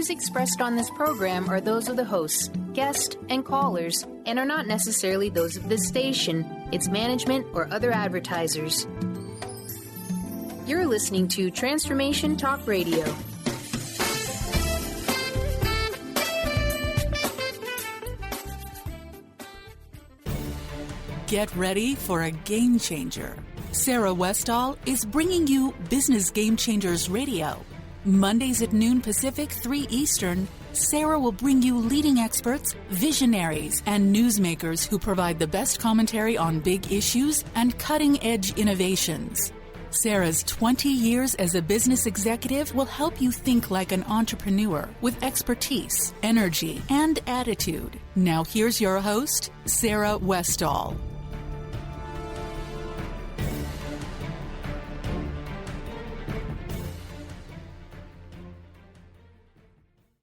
views expressed on this program are those of the hosts, guests, and callers, and are not necessarily those of this station, its management, or other advertisers. You're listening to Transformation Talk Radio. Get ready for a game changer. Sarah Westall is bringing you Business Game Changers Radio. Mondays at noon Pacific, 3 Eastern, Sarah will bring you leading experts, visionaries, and newsmakers who provide the best commentary on big issues and cutting-edge innovations. Sarah's 20 years as a business executive will help you think like an entrepreneur with expertise, energy, and attitude. Now here's your host, Sarah Westall.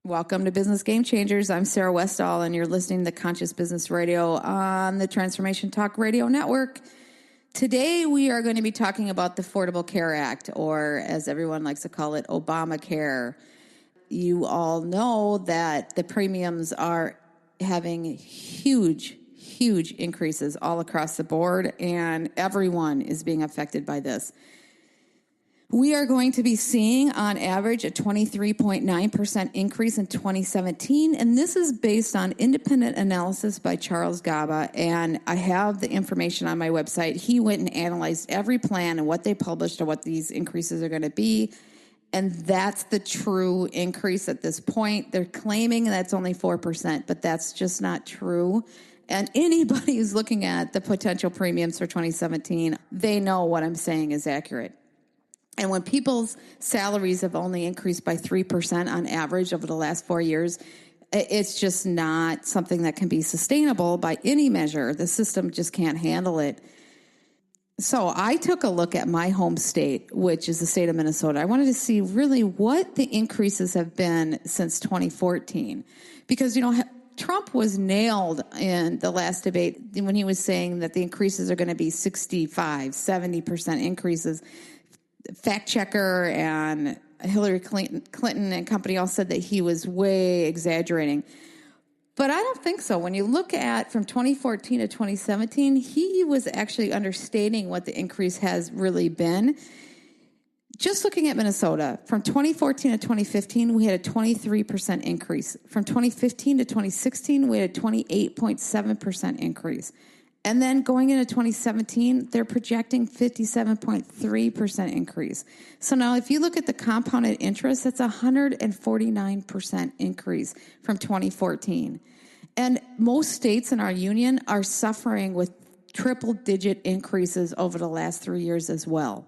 Welcome to Business Game Changers. I'm Sarah Westall, and you're listening to Conscious Business Radio on the Transformation Talk Radio Network. Today, we are going to be talking about the Affordable Care Act, or as everyone likes to call it, Obamacare. You all know that the premiums are having huge increases all across the board, and everyone is being affected by this. We are going to be seeing, on average, a 23.9% increase in 2017, and this is based on independent analysis by Charles Gaba, and I have the information on my website. He went and analyzed every plan and what they published and what these increases are going to be, and that's the true increase at this point. They're claiming that's only 4%, but that's just not true. And anybody who's looking at the potential premiums for 2017, they know what I'm saying is accurate. And when people's salaries have only increased by 3% on average over the last 4 years, it's just not something that can be sustainable by any measure. The system just can't handle it. So I took a look at my home state, which is the state of Minnesota. I wanted to see really what the increases have been since 2014. Because, Trump was nailed in the last debate when he was saying that the increases are going to be 65, 70% increases. Fact checker and Hillary Clinton and company all said that he was way exaggerating. But I don't think so. When you look at from 2014 to 2017, he was actually understating what the increase has really been. Just looking at Minnesota, from 2014 to 2015, we had a 23% increase. From 2015 to 2016, we had a 28.7% increase. And then going into 2017, they're projecting 57.3% increase. So now if you look at the compounded interest, that's 149% increase from 2014. And most states in our union are suffering with triple-digit increases over the last 3 years as well.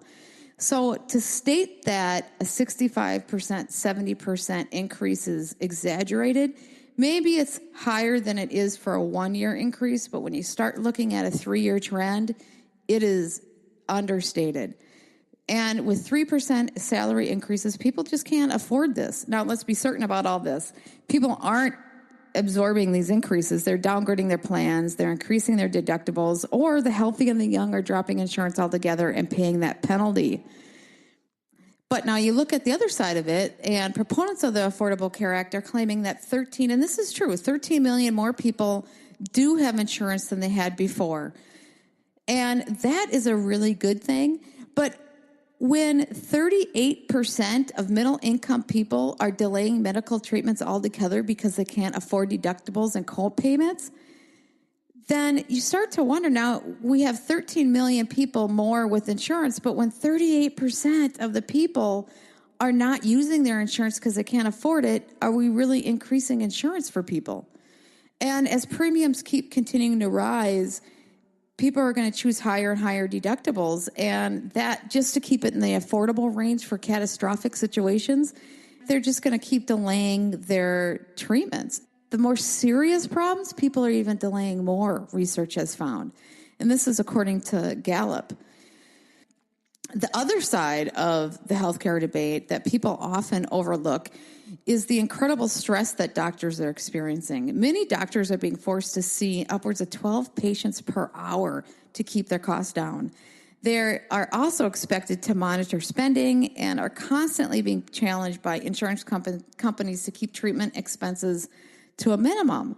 So to state that a 65%, 70% increase is exaggerated, maybe it's higher than it is for a 1-year increase, but when you start looking at a 3-year trend, it is understated. And with 3% salary increases, people just can't afford this. Now, let's be certain about all this. People aren't absorbing these increases. They're downgrading their plans, they're increasing their deductibles, or the healthy and the young are dropping insurance altogether and paying that penalty. But now you look at the other side of it, and proponents of the Affordable Care Act are claiming that 13 million more people do have insurance than they had before. And that is a really good thing. But when 38% of middle-income people are delaying medical treatments altogether because they can't afford deductibles and co-payments, then you start to wonder, now we have 13 million people more with insurance, but when 38% of the people are not using their insurance because they can't afford it, are we really increasing insurance for people? And as premiums keep continuing to rise, people are going to choose higher and higher deductibles, and that just to keep it in the affordable range for catastrophic situations, they're just going to keep delaying their treatments. The more serious problems, people are even delaying more, research has found. And this is according to Gallup. The other side of the healthcare debate that people often overlook is the incredible stress that doctors are experiencing. Many doctors are being forced to see upwards of 12 patients per hour to keep their costs down. They are also expected to monitor spending and are constantly being challenged by insurance companies to keep treatment expenses to a minimum.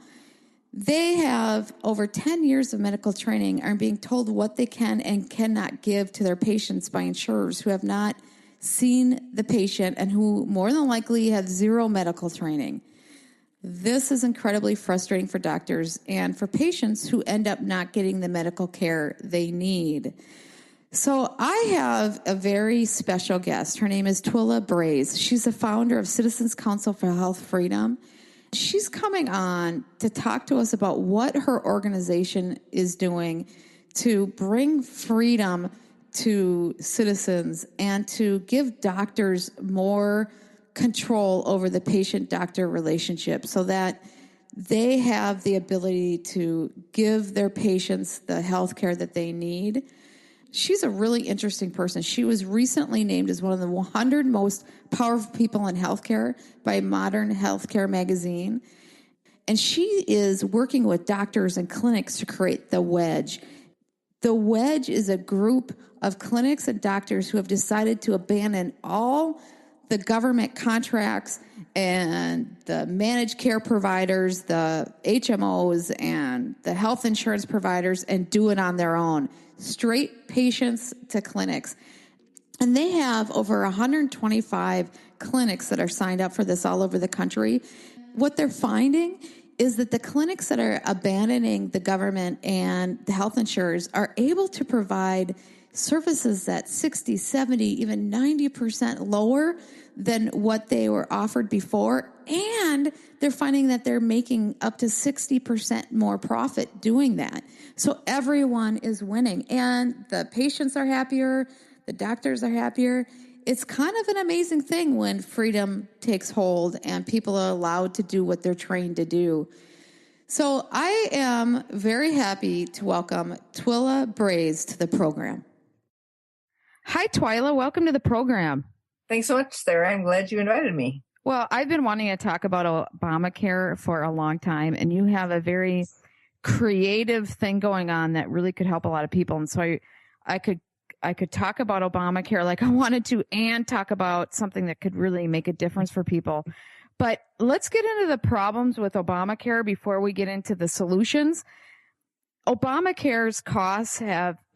They have over 10 years of medical training and are being told what they can and cannot give to their patients by insurers who have not seen the patient and who more than likely have zero medical training. This is incredibly frustrating for doctors and for patients who end up not getting the medical care they need. So I have a very special guest. Her name is Twila Braze. She's the founder of Citizens Council for Health Freedom. She's coming on to talk to us about what her organization is doing to bring freedom to citizens and to give doctors more control over the patient-doctor relationship so that they have the ability to give their patients the health care that they need. She's a really interesting person. She was recently named as one of the 100 most powerful people in healthcare by Modern Healthcare magazine. And she is working with doctors and clinics to create the Wedge. The Wedge is a group of clinics and doctors who have decided to abandon all the government contracts and the managed care providers, the HMOs and the health insurance providers, and do it on their own. Straight patients to clinics. And they have over 125 clinics that are signed up for this all over the country. What they're finding is that the clinics that are abandoning the government and the health insurers are able to provide services that 60, 70, even 90% lower than what they were offered before. And they're finding that they're making up to 60% more profit doing that. So everyone is winning. And the patients are happier. The doctors are happier. It's kind of an amazing thing when freedom takes hold and people are allowed to do what they're trained to do. So I am very happy to welcome Twila Braze to the program. Hi, Twila. Welcome to the program. Thanks so much, Sarah. I'm glad you invited me. Well, I've been wanting to talk about Obamacare for a long time, and you have a very creative thing going on that really could help a lot of people. And so I could talk about Obamacare like I wanted to and talk about something that could really make a difference for people. But let's get into the problems with Obamacare before we get into the solutions. Obamacare's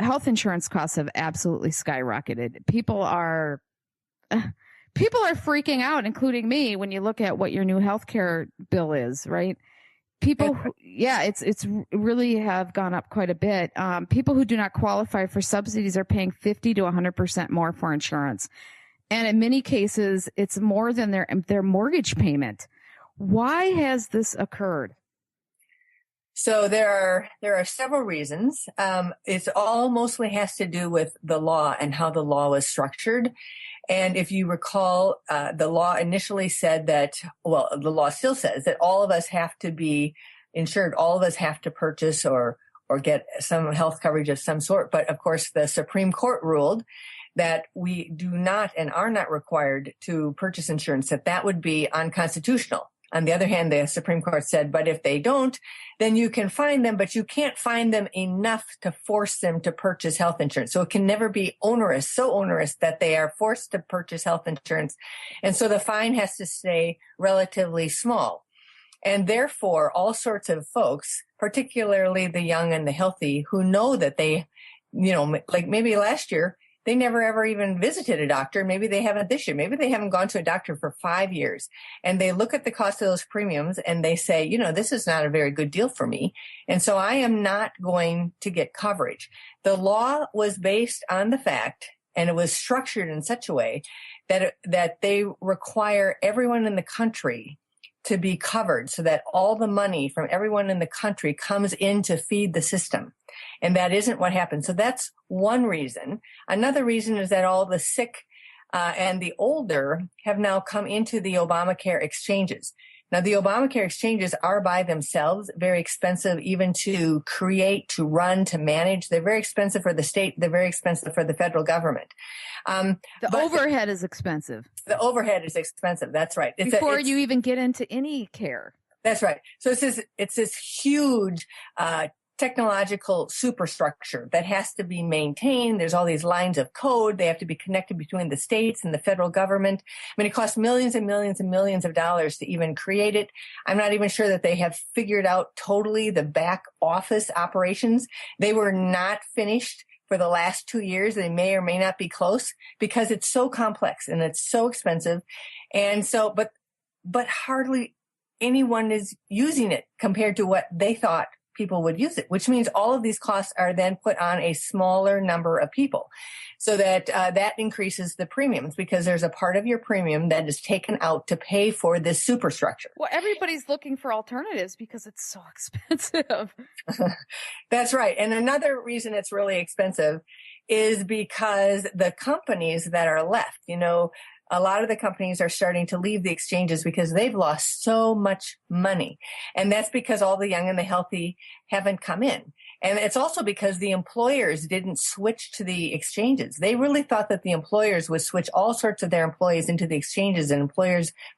health insurance costs have absolutely skyrocketed. People are freaking out, including me, when you look at what your new health care bill is, right? It's really have gone up quite a bit. People who do not qualify for subsidies are paying 50 to 100% more for insurance. And in many cases, it's more than their mortgage payment. Why has this occurred? So there are several reasons. It's all mostly has to do with the law and how the law was structured. And if you recall, the law initially said that, well, the law still says that all of us have to be insured. All of us have to purchase or get some health coverage of some sort. But of course, the Supreme Court ruled that we do not and are not required to purchase insurance, that would be unconstitutional. On the other hand, the Supreme Court said, but if they don't, then you can fine them, but you can't fine them enough to force them to purchase health insurance. So it can never be onerous, so onerous that they are forced to purchase health insurance. And so the fine has to stay relatively small. And therefore, all sorts of folks, particularly the young and the healthy, who know that they, like maybe last year, they never ever even visited a doctor. Maybe they haven't this year. Maybe they haven't gone to a doctor for 5 years. And they look at the cost of those premiums and they say, this is not a very good deal for me. And so I am not going to get coverage. The law was based on the fact, and it was structured in such a way that they require everyone in the country to be covered so that all the money from everyone in the country comes in to feed the system. And that isn't what happened. So that's one reason. Another reason is that all the sick and the older have now come into the Obamacare exchanges. Now, the Obamacare exchanges are by themselves very expensive even to create, to run, to manage. They're very expensive for the state. They're very expensive for the federal government. The overhead is expensive. The overhead is expensive. That's right. Before you even get into any care. That's right. So it's this huge technological superstructure that has to be maintained. There's all these lines of code. They have to be connected between the states and the federal government. I mean, it costs millions and millions and millions of dollars to even create it. I'm not even sure that they have figured out totally the back office operations. They were not finished for the last 2 years. They may or may not be close because it's so complex and it's so expensive. And so, but hardly anyone is using it compared to what they thought people would use it, which means all of these costs are then put on a smaller number of people, so that that increases the premiums, because there's a part of your premium that is taken out to pay for this superstructure. Well, everybody's looking for alternatives because it's so expensive. That's right. And another reason it's really expensive is because the companies that are left, a lot of the companies are starting to leave the exchanges because they've lost so much money. And that's because all the young and the healthy haven't come in. And it's also because the employers didn't switch to the exchanges. They really thought that the employers would switch all sorts of their employees into the exchanges, and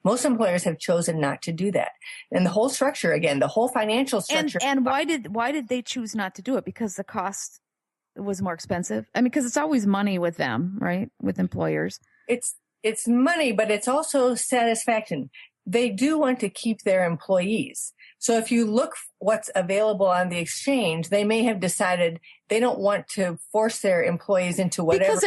most employers have chosen not to do that. And the whole structure, again, the whole financial structure. And why did they choose not to do it? Because the cost was more expensive? I mean, because it's always money with them, right? With employers. It's money, but it's also satisfaction. They do want to keep their employees. So if you look what's available on the exchange, they may have decided they don't want to force their employees into whatever. Because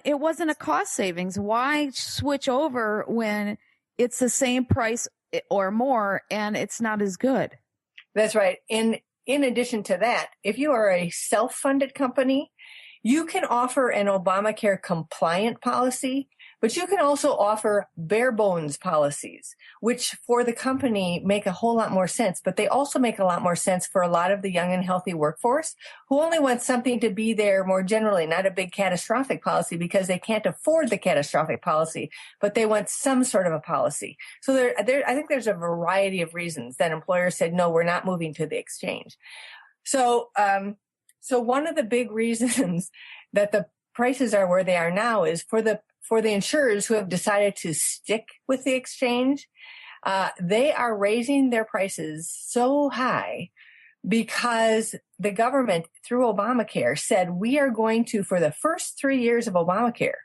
it wasn't a cost savings. Why switch over when it's the same price or more and it's not as good? That's right. In addition to that, if you are a self-funded company, you can offer an Obamacare compliant policy, but you can also offer bare bones policies, which for the company make a whole lot more sense, but they also make a lot more sense for a lot of the young and healthy workforce who only want something to be there more generally, not a big catastrophic policy because they can't afford the catastrophic policy, but they want some sort of a policy. So I think there's a variety of reasons that employers said, no, we're not moving to the exchange. So one of the big reasons that the prices are where they are now is for the insurers who have decided to stick with the exchange. They are raising their prices so high because the government, through Obamacare, said we are going to, for the first 3 years of Obamacare,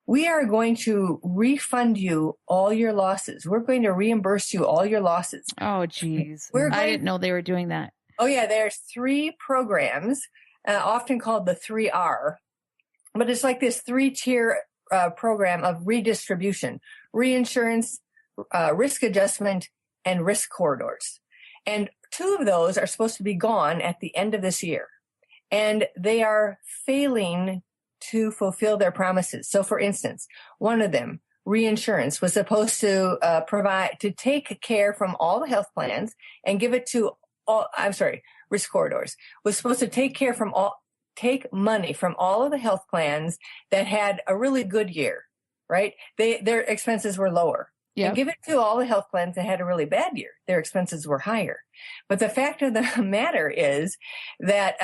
we are going to refund you all your losses. We're going to reimburse you all your losses. Oh, geez. I didn't know they were doing that. Oh, yeah. There's 3 programs, often called the 3R, but it's like this 3-tier program of redistribution, reinsurance, risk adjustment, and risk corridors. And 2 of those are supposed to be gone at the end of this year. And they are failing to fulfill their promises. So, for instance, one of them, reinsurance, was supposed to take care from all the health plans and give it to risk corridors was supposed to take money from all of the health plans that had a really good year, right? Their expenses were lower. Yep. And give it to all the health plans that had a really bad year. Their expenses were higher. But the fact of the matter is that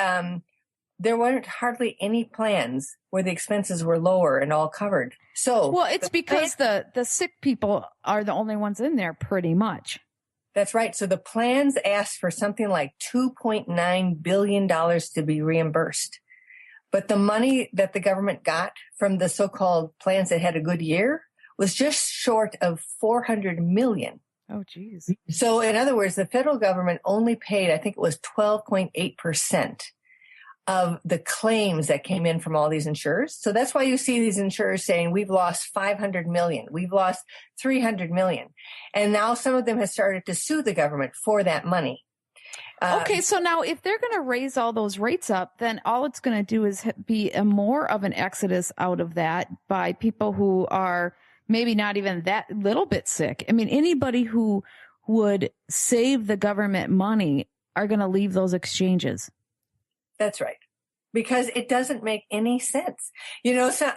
there weren't hardly any plans where the expenses were lower and all covered. So, well, it's because the sick people are the only ones in there pretty much. That's right. So the plans asked for something like $2.9 billion to be reimbursed. But the money that the government got from the so-called plans that had a good year was just short of $400 million. Oh, geez. So in other words, the federal government only paid, I think it was 12.8% of the claims that came in from all these insurers. So that's why you see these insurers saying, we've lost $500 million. We've lost $300 million. And now some of them have started to sue the government for that money. Okay, so now if they're going to raise all those rates up, then all it's going to do is be more of an exodus out of that by people who are maybe not even that little bit sick. I mean, anybody who would save the government money are going to leave those exchanges. That's right. Because it doesn't make any sense.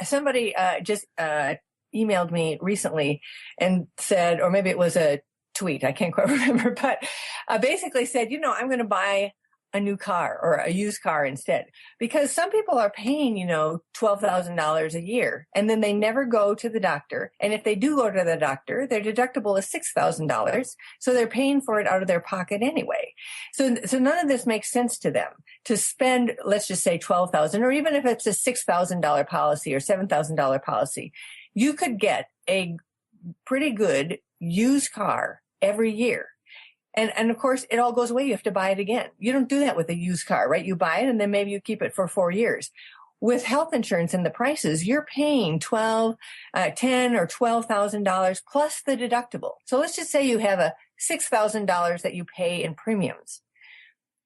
Somebody just emailed me recently and said, or maybe it was a tweet, I can't quite remember, but basically said, I'm going to buy a new car or a used car instead. Because some people are paying, $12,000 a year, and then they never go to the doctor. And if they do go to the doctor, their deductible is $6,000. So they're paying for it out of their pocket anyway. So none of this makes sense to them to spend, let's just say $12,000, or even if it's a $6,000 policy or $7,000 policy, you could get a pretty good used car every year. And of course, it all goes away. You have to buy it again. You don't do that with a used car, right? You buy it and then maybe you keep it for 4 years. With health insurance and the prices, you're paying $10,000 or $12,000 plus the deductible. So let's just say you have a $6,000 that you pay in premiums,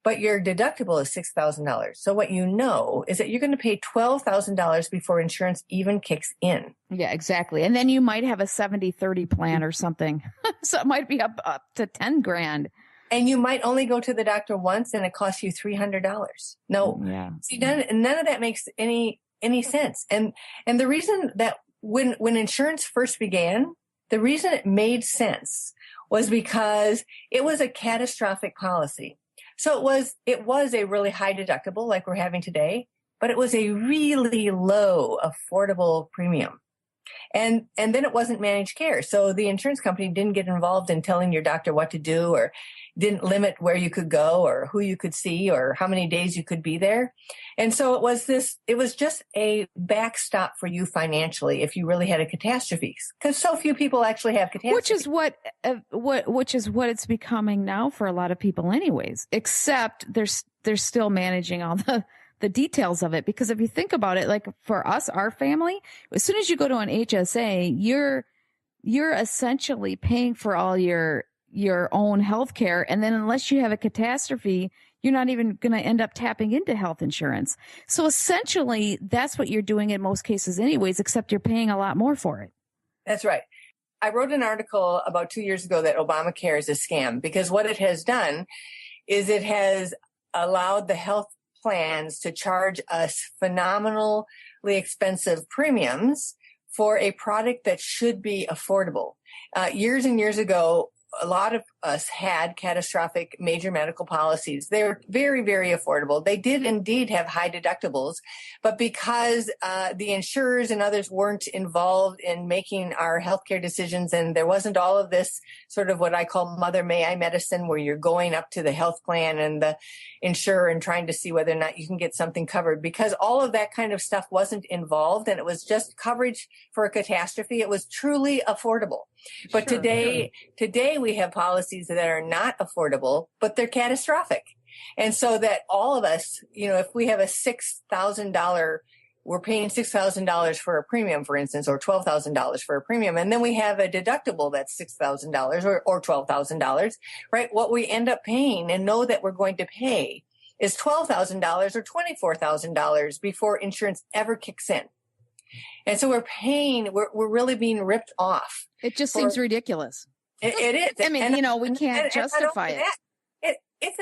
but your deductible is $6,000. So what you know is that you're going to pay $12,000 before insurance even kicks in. Yeah, exactly. And then you might have a 70-30 plan or something. So it might be up to 10 grand. And you might only go to the doctor once and it costs you $300. No, yeah. See, none of that makes any sense. And the reason that when insurance first began, the reason it made sense was because it was a catastrophic policy. So it was a really high deductible like we're having today, but it was a really low, affordable premium. And then it wasn't managed care. So the insurance company didn't get involved in telling your doctor what to do, or didn't limit where you could go or who you could see or how many days you could be there. And so it was just a backstop for you financially if you really had a catastrophe, because so few people actually have catastrophes. Which is what it's becoming now for a lot of people anyways, except they're still managing all the details of it. Because if you think about it, like for us, our family, as soon as you go to an HSA, you're essentially paying for all your own health care. And then unless you have a catastrophe, you're not even going to end up tapping into health insurance. So essentially, that's what you're doing in most cases anyways, except you're paying a lot more for it. That's right. I wrote an article about 2 years ago that Obamacare is a scam, because what it has done is it has allowed the health plans to charge us phenomenally expensive premiums for a product that should be affordable. Years and years ago, a lot of us had catastrophic major medical policies. They were very, very affordable. They did indeed have high deductibles, but because the insurers and others weren't involved in making our healthcare decisions, and there wasn't all of this sort of what I call mother may I medicine, where you're going up to the health plan and the insurer and trying to see whether or not you can get something covered, because all of that kind of stuff wasn't involved and it was just coverage for a catastrophe. It was truly affordable. But today we have policies that are not affordable, but they're catastrophic. And so that all of us, if we have a $6,000, we're paying $6,000 for a premium, for instance, or $12,000 for a premium. And then we have a deductible that's $6,000 or $12,000, right? What we end up paying and know that we're going to pay is $12,000 or $24,000 before insurance ever kicks in. And so we're really being ripped off. It just seems ridiculous. It is. I mean, we can't justify it. It's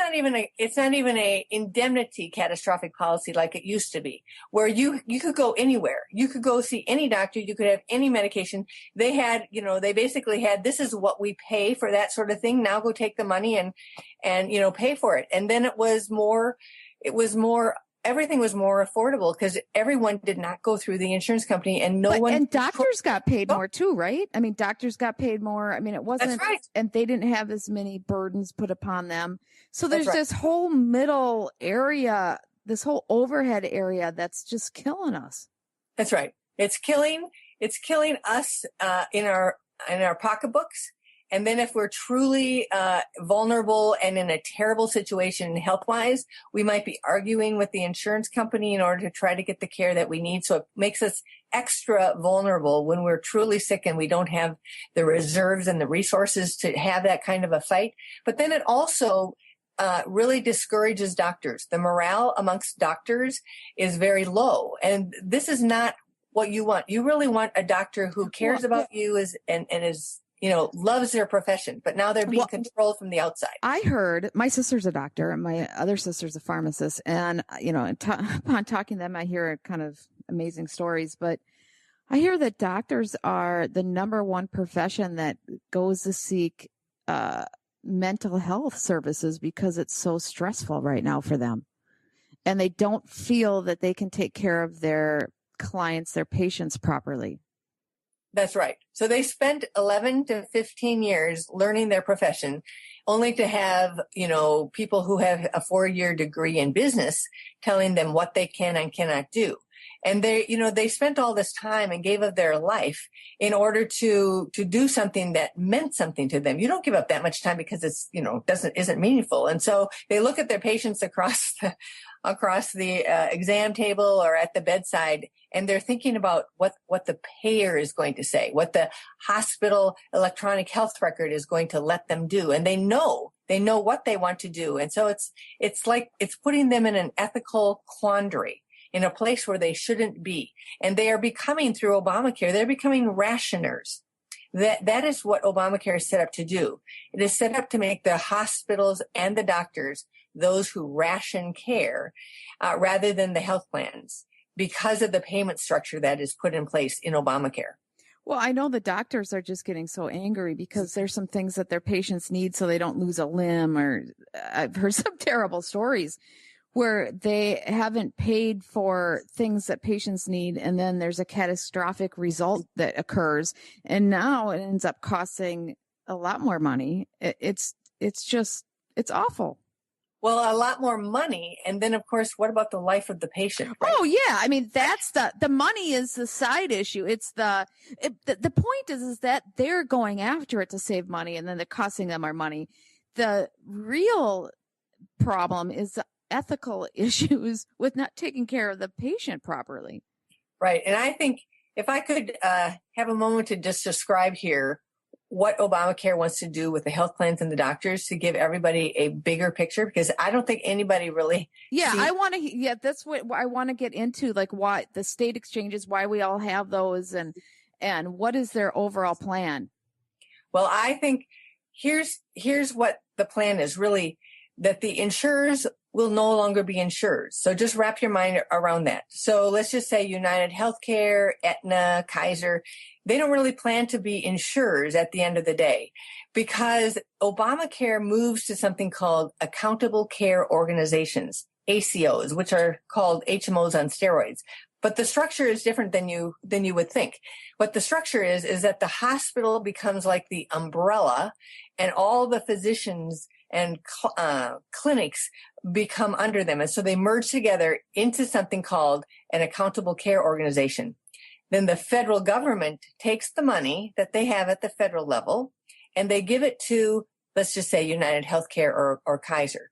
not even a indemnity catastrophic policy like it used to be, where you could go anywhere. You could go see any doctor. You could have any medication. They had, they basically had, this is what we pay for that sort of thing. Now go take the money and pay for it. And then everything was more affordable because everyone did not go through the insurance company, and and doctors got paid more too, right? I mean, doctors got paid more. I mean, it wasn't, that's right. And they didn't have as many burdens put upon them. So there's this whole middle area, this whole overhead area that's just killing us. That's right. It's killing us in our pocketbooks. And then if we're truly vulnerable and in a terrible situation health-wise, we might be arguing with the insurance company in order to try to get the care that we need. So it makes us extra vulnerable when we're truly sick and we don't have the reserves and the resources to have that kind of a fight. But then it also really discourages doctors. The morale amongst doctors is very low. And this is not what you want. You really want a doctor who cares about you and is loves their profession, but now they're being controlled from the outside. I heard, my sister's a doctor and my other sister's a pharmacist, and, upon talking to them, I hear kind of amazing stories, but I hear that doctors are the number one profession that goes to seek mental health services because it's so stressful right now for them. And they don't feel that they can take care of their clients, their patients properly. That's right. So they spent 11 to 15 years learning their profession, only to have, people who have a 4-year degree in business telling them what they can and cannot do. And they spent all this time and gave of their life in order to do something that meant something to them. You don't give up that much time because it's, isn't meaningful. And so they look at their patients across the exam table or at the bedside, and they're thinking about what the payer is going to say, what the hospital electronic health record is going to let them do. And they know what they want to do. And so it's like it's putting them in an ethical quandary, in a place where they shouldn't be. And they are becoming, through Obamacare, they're becoming rationers. That is what Obamacare is set up to do. It is set up to make the hospitals and the doctors those who ration care rather than the health plans, because of the payment structure that is put in place in Obamacare. Well, I know the doctors are just getting so angry because there's some things that their patients need so they don't lose a limb, or I've heard some terrible stories where they haven't paid for things that patients need, and then there's a catastrophic result that occurs, and now it ends up costing a lot more money. It's awful. Well, a lot more money. And then, of course, what about the life of the patient? Right? Oh, yeah. I mean, that's the money is the side issue. It's the point is that they're going after it to save money, and then they're costing them more money. The real problem is the ethical issues with not taking care of the patient properly. Right. And I think if I could have a moment to just describe here what Obamacare wants to do with the health plans and the doctors, to give everybody a bigger picture, because I don't think anybody really. That's what I want to get into, like why the state exchanges, why we all have those, and what is their overall plan. Well, I think here's what the plan is really, that the insurers will no longer be insurers. So just wrap your mind around that. So let's just say United Healthcare, Aetna, Kaiser, they don't really plan to be insurers at the end of the day, because Obamacare moves to something called accountable care organizations, ACOs, which are called HMOs on steroids. But the structure is different than you would think. What the structure is that the hospital becomes like the umbrella, and all the physicians and clinics become under them. And so they merge together into something called an accountable care organization. Then the federal government takes the money that they have at the federal level, and they give it to, let's just say, United Healthcare or Kaiser.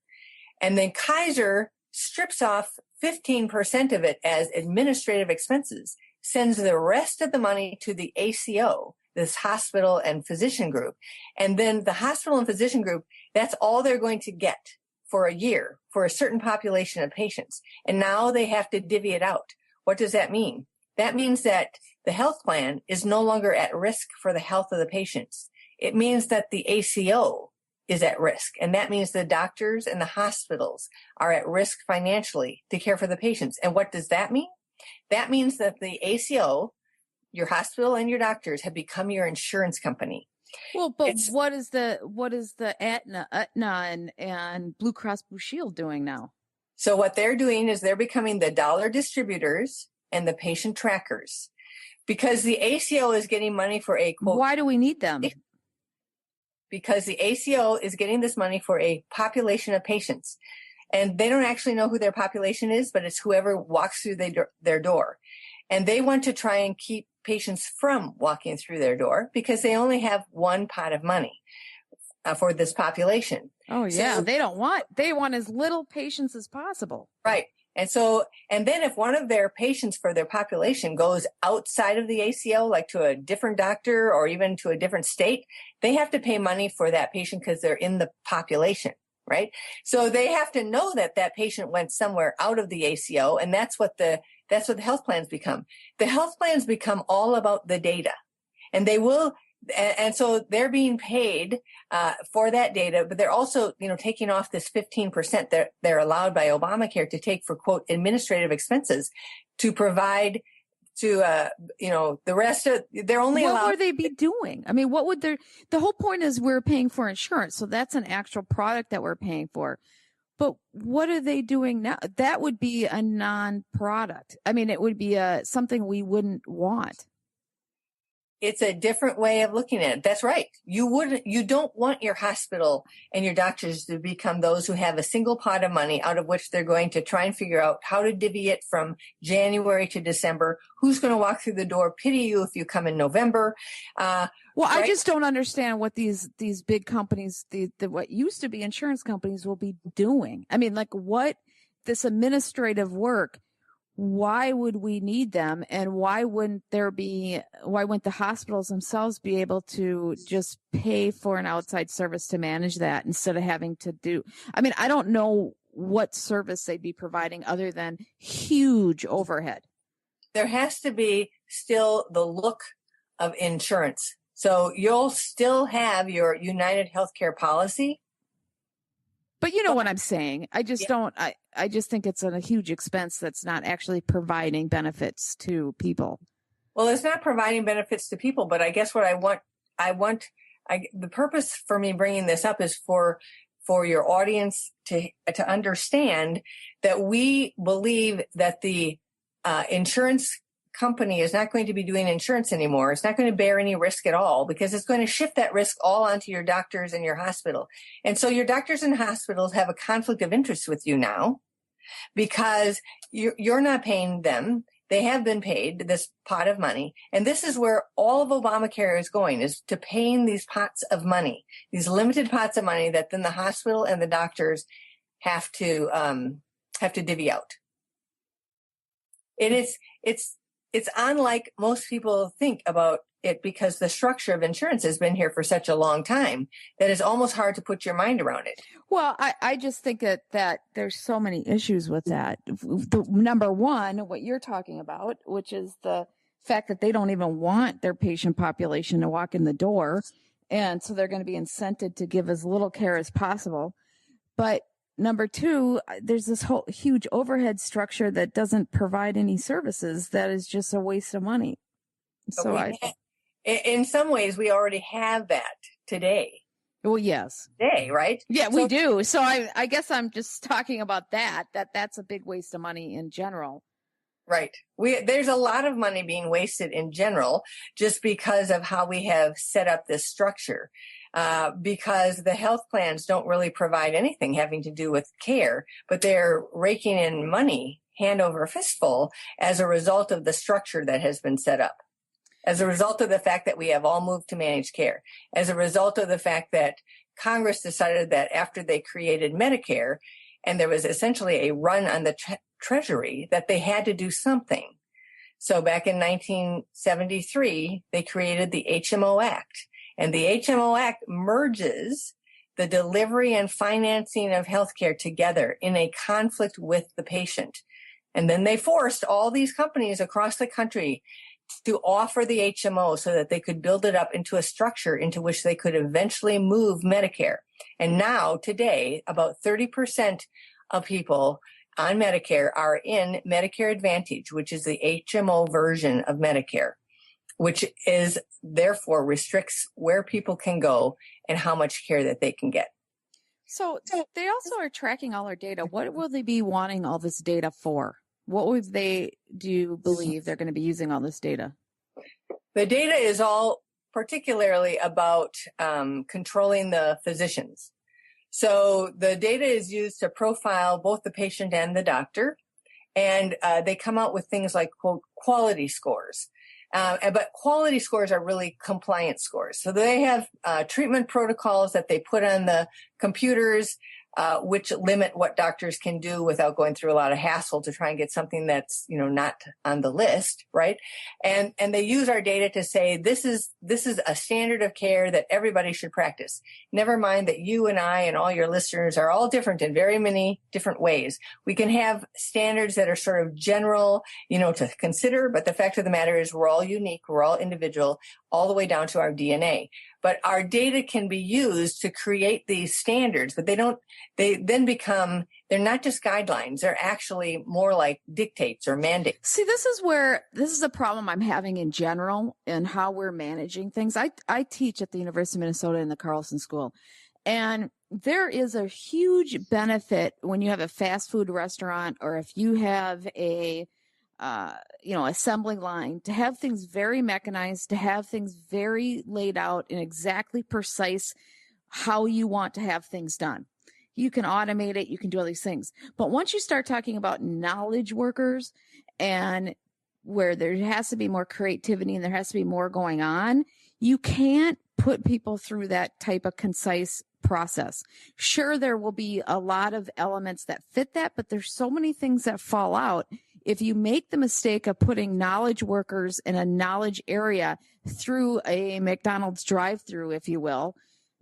And then Kaiser strips off 15% of it as administrative expenses, sends the rest of the money to the ACO, this hospital and physician group. And then the hospital and physician group, that's all they're going to get for a year for a certain population of patients. And now they have to divvy it out. What does that mean? That means that the health plan is no longer at risk for the health of the patients. It means that the ACO is at risk. And that means the doctors and the hospitals are at risk financially to care for the patients. And what does that mean? That means that the ACO, your hospital and your doctors, have become your insurance company. Well, but what is the Aetna and Blue Cross Blue Shield doing now? So what they're doing is they're becoming the dollar distributors and the patient trackers, because the ACO is getting money for a quote. Why do we need them? Because the ACO is getting this money for a population of patients, and they don't actually know who their population is, but it's whoever walks through their door. And they want to try and keep patients from walking through their door because they only have one pot of money for this population. Oh, yeah. So, they want as little patients as possible. Right. And then if one of their patients for their population goes outside of the ACO, like to a different doctor or even to a different state, they have to pay money for that patient because they're in the population, right? So they have to know that that patient went somewhere out of the ACO, and that's what the health plans become. The health plans become all about the data, and they will. And so they're being paid for that data, but they're also, taking off this 15% that they're allowed by Obamacare to take for, quote, administrative expenses to provide to, the rest of, they're only allowed. What would they be doing? I mean, the whole point is we're paying for insurance. So that's an actual product that we're paying for. But what are they doing now? That would be a non-product. I mean, it would be something we wouldn't want. It's a different way of looking at it. That's right. You don't want your hospital and your doctors to become those who have a single pot of money out of which they're going to try and figure out how to divvy it from January to December. Who's going to walk through the door, pity you if you come in November. Well, right? I just don't understand what these big companies, what used to be insurance companies, will be doing. I mean, like, what this administrative work, why would we need them? And why wouldn't the hospitals themselves be able to just pay for an outside service to manage that instead of having to do? I mean, I don't know what service they'd be providing other than huge overhead. There has to be still the look of insurance. So you'll still have your United Healthcare policy. But you know what I'm saying. I just don't. I just think it's a huge expense that's not actually providing benefits to people. Well, it's not providing benefits to people, but I guess what the purpose for me bringing this up is for your audience to understand that we believe that the insurance company is not going to be doing insurance anymore. It's not going to bear any risk at all because it's going to shift that risk all onto your doctors and your hospital. And so your doctors and hospitals have a conflict of interest with you now because you're not paying them. They have been paid this pot of money. And this is where all of Obamacare is going, is to paying these pots of money, these limited pots of money that then the hospital and the doctors have to divvy out. It's unlike most people think about it because the structure of insurance has been here for such a long time that it's almost hard to put your mind around it. Well, I just think that there's so many issues with that. Number one, what you're talking about, which is the fact that they don't even want their patient population to walk in the door. And so they're going to be incented to give as little care as possible. But number two, there's this whole huge overhead structure that doesn't provide any services. That is just a waste of money. So in some ways, we already have that today. Well, yes. Today, right? Yeah, we do. So I guess I'm just talking about that's a big waste of money in general. Right. There's a lot of money being wasted in general just because of how we have set up this structure. Because the health plans don't really provide anything having to do with care, but they're raking in money hand over fistful as a result of the structure that has been set up, as a result of the fact that we have all moved to managed care, as a result of the fact that Congress decided that after they created Medicare and there was essentially a run on the Treasury, that they had to do something. So back in 1973, they created the HMO Act. And the HMO Act merges the delivery and financing of healthcare together in a conflict with the patient. And then they forced all these companies across the country to offer the HMO so that they could build it up into a structure into which they could eventually move Medicare. And now, today, about 30% of people on Medicare are in Medicare Advantage, which is the HMO version of Medicare, which is therefore restricts where people can go and how much care that they can get. So they also are tracking all our data. What will they be wanting all this data for? What would do you believe they're going to be using all this data? The data is all particularly about controlling the physicians. So the data is used to profile both the patient and the doctor. And they come out with things like, quote, quality scores. But quality scores are really compliance scores. So they have treatment protocols that they put on the computers, which limit what doctors can do without going through a lot of hassle to try and get something that's, not on the list, right? And they use our data to say this is a standard of care that everybody should practice. Never mind that you and I and all your listeners are all different in very many different ways. We can have standards that are sort of general, to consider, but the fact of the matter is we're all unique, we're all individual, all the way down to our DNA. But our data can be used to create these standards, but they're not just guidelines. They're actually more like dictates or mandates. See, this is a problem I'm having in general in how we're managing things. I teach at the University of Minnesota in the Carlson School, and there is a huge benefit when you have a fast food restaurant or if you have a assembly line, to have things very mechanized, to have things very laid out and exactly precise how you want to have things done. You can automate it. You can do all these things. But once you start talking about knowledge workers and where there has to be more creativity and there has to be more going on, you can't put people through that type of concise process. Sure, there will be a lot of elements that fit that, but there's so many things that fall out. If you make the mistake of putting knowledge workers in a knowledge area through a McDonald's drive-through, if you will,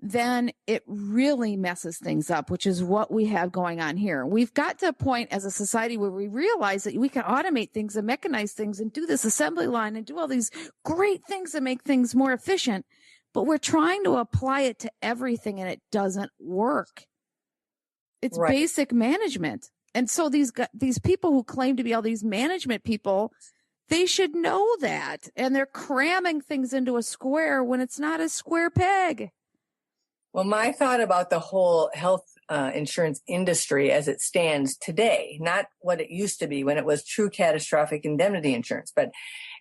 then it really messes things up, which is what we have going on here. We've got to a point as a society where we realize that we can automate things and mechanize things and do this assembly line and do all these great things that make things more efficient, but we're trying to apply it to everything and it doesn't work. It's right. Basic management. And so these people who claim to be all these management people, they should know that. And they're cramming things into a square when it's not a square peg. Well, my thought about the whole health insurance industry as it stands today, not what it used to be when it was true catastrophic indemnity insurance, but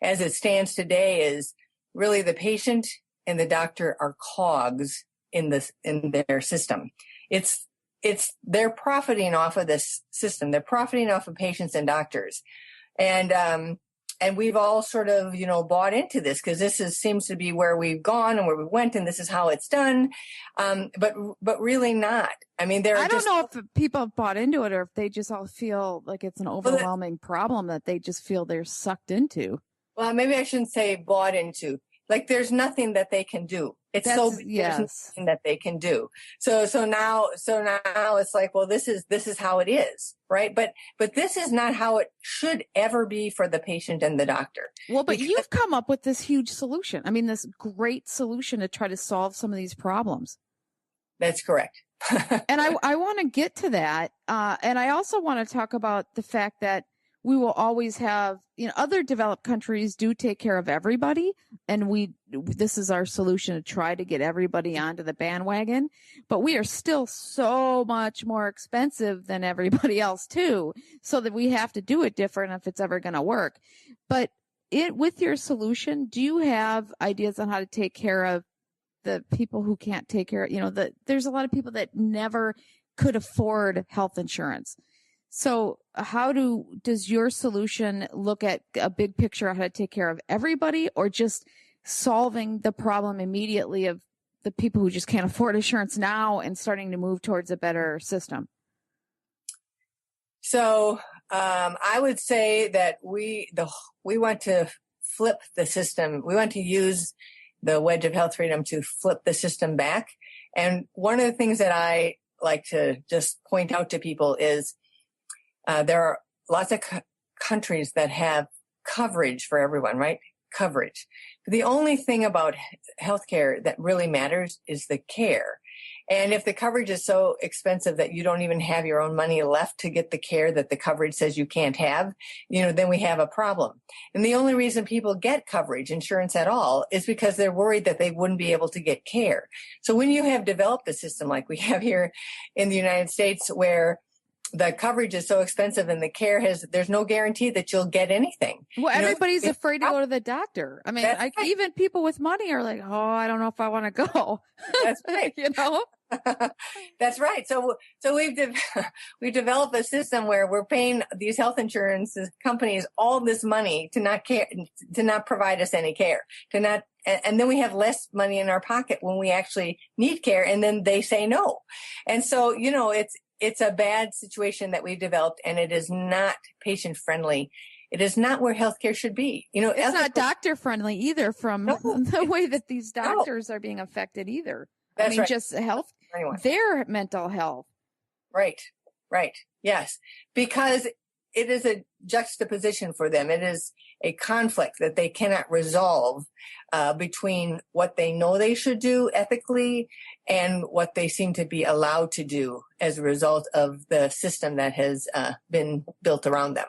as it stands today is really the patient and the doctor are cogs in their system. They're profiting off of this system. They're profiting off of patients and doctors. And we've all sort of, bought into this because seems to be where we've gone and where we went, and this is how it's done. But really not. I mean, I don't know if people have bought into it or if they just all feel like it's an overwhelming problem that they just feel they're sucked into. Well, maybe I shouldn't say bought into. Like there's nothing that they can do. There's nothing that they can do. So now it's like, well, this is how it is, right? But this is not how it should ever be for the patient and the doctor. Well, but you've come up with this huge solution. I mean, this great solution to try to solve some of these problems. That's correct. And I want to get to that. And I also want to talk about the fact that we will always have, other developed countries do take care of everybody. And this is our solution to try to get everybody onto the bandwagon. But we are still so much more expensive than everybody else too. So that we have to do it different if it's ever going to work. But with your solution, do you have ideas on how to take care of the people who can't take care of, there's a lot of people that never could afford health insurance. So how does your solution look at a big picture of how to take care of everybody, or just solving the problem immediately of the people who just can't afford insurance now and starting to move towards a better system? So I would say that we want to flip the system. We want to use the wedge of health freedom to flip the system back. And one of the things that I like to just point out to people is there are lots of countries that have coverage for everyone, right? Coverage. But the only thing about healthcare that really matters is the care. And if the coverage is so expensive that you don't even have your own money left to get the care that the coverage says you can't have, then we have a problem. And the only reason people get coverage insurance at all is because they're worried that they wouldn't be able to get care. So when you have developed a system like we have here in the United States where the coverage is so expensive and the care there's no guarantee that you'll get anything. Well, everybody's afraid to go to the doctor. I mean, right. Even people with money are like, oh, I don't know if I want to go. That's right. That's right. So we've developed a system where we're paying these health insurance companies all this money to not provide us any care, and then we have less money in our pocket when we actually need care, and then they say no. And so, it's a bad situation that we've developed, and it is not patient friendly. It is not where healthcare should be. It's not doctor friendly either from the way that these doctors are being affected either. That's right. Just health, their mental health. Right. Yes. Because it is a juxtaposition for them. It is a conflict that they cannot resolve between what they know they should do ethically and what they seem to be allowed to do as a result of the system that has been built around them.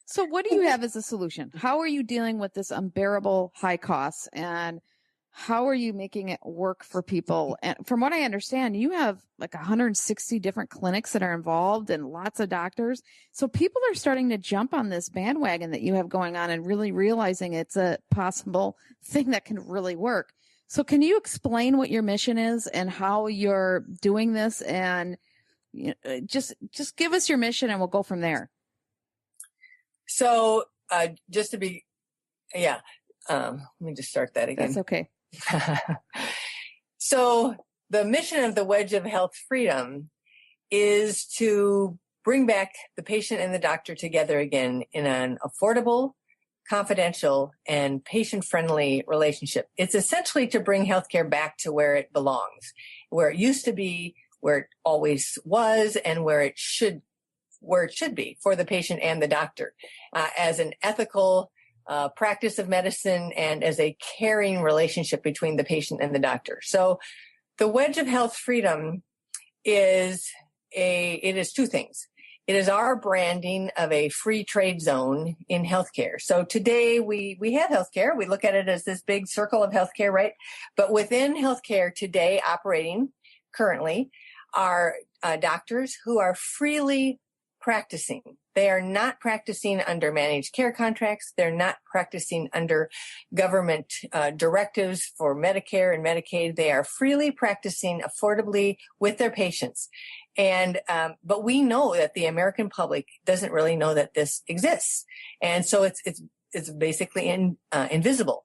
So what do you have as a solution? How are you dealing with this unbearable high costs, and how are you making it work for people? And from what I understand, you have like 160 different clinics that are involved and lots of doctors. So people are starting to jump on this bandwagon that you have going on and really realizing it's a possible thing that can really work. So can you explain what your mission is and how you're doing this? And just give us your mission and we'll go from there. So just to be, let me just start that again. That's okay. So the mission of the Wedge of Health Freedom is to bring back the patient and the doctor together again in an affordable, confidential, and patient-friendly relationship. It's essentially to bring healthcare back to where it belongs, where it used to be, where it always was, and where it should be for the patient and the doctor, as an ethical practice of medicine and as a caring relationship between the patient and the doctor. So the Wedge of Health Freedom is two things. It is our branding of a free trade zone in healthcare. So today we have healthcare. We look at it as this big circle of healthcare, right? But within healthcare today, operating currently, are doctors who are freely practicing. They are not practicing under managed care contracts. They're not practicing under government directives for Medicare and Medicaid. They are freely practicing affordably with their patients. And but we know that the American public doesn't really know that this exists, and so it's basically invisible.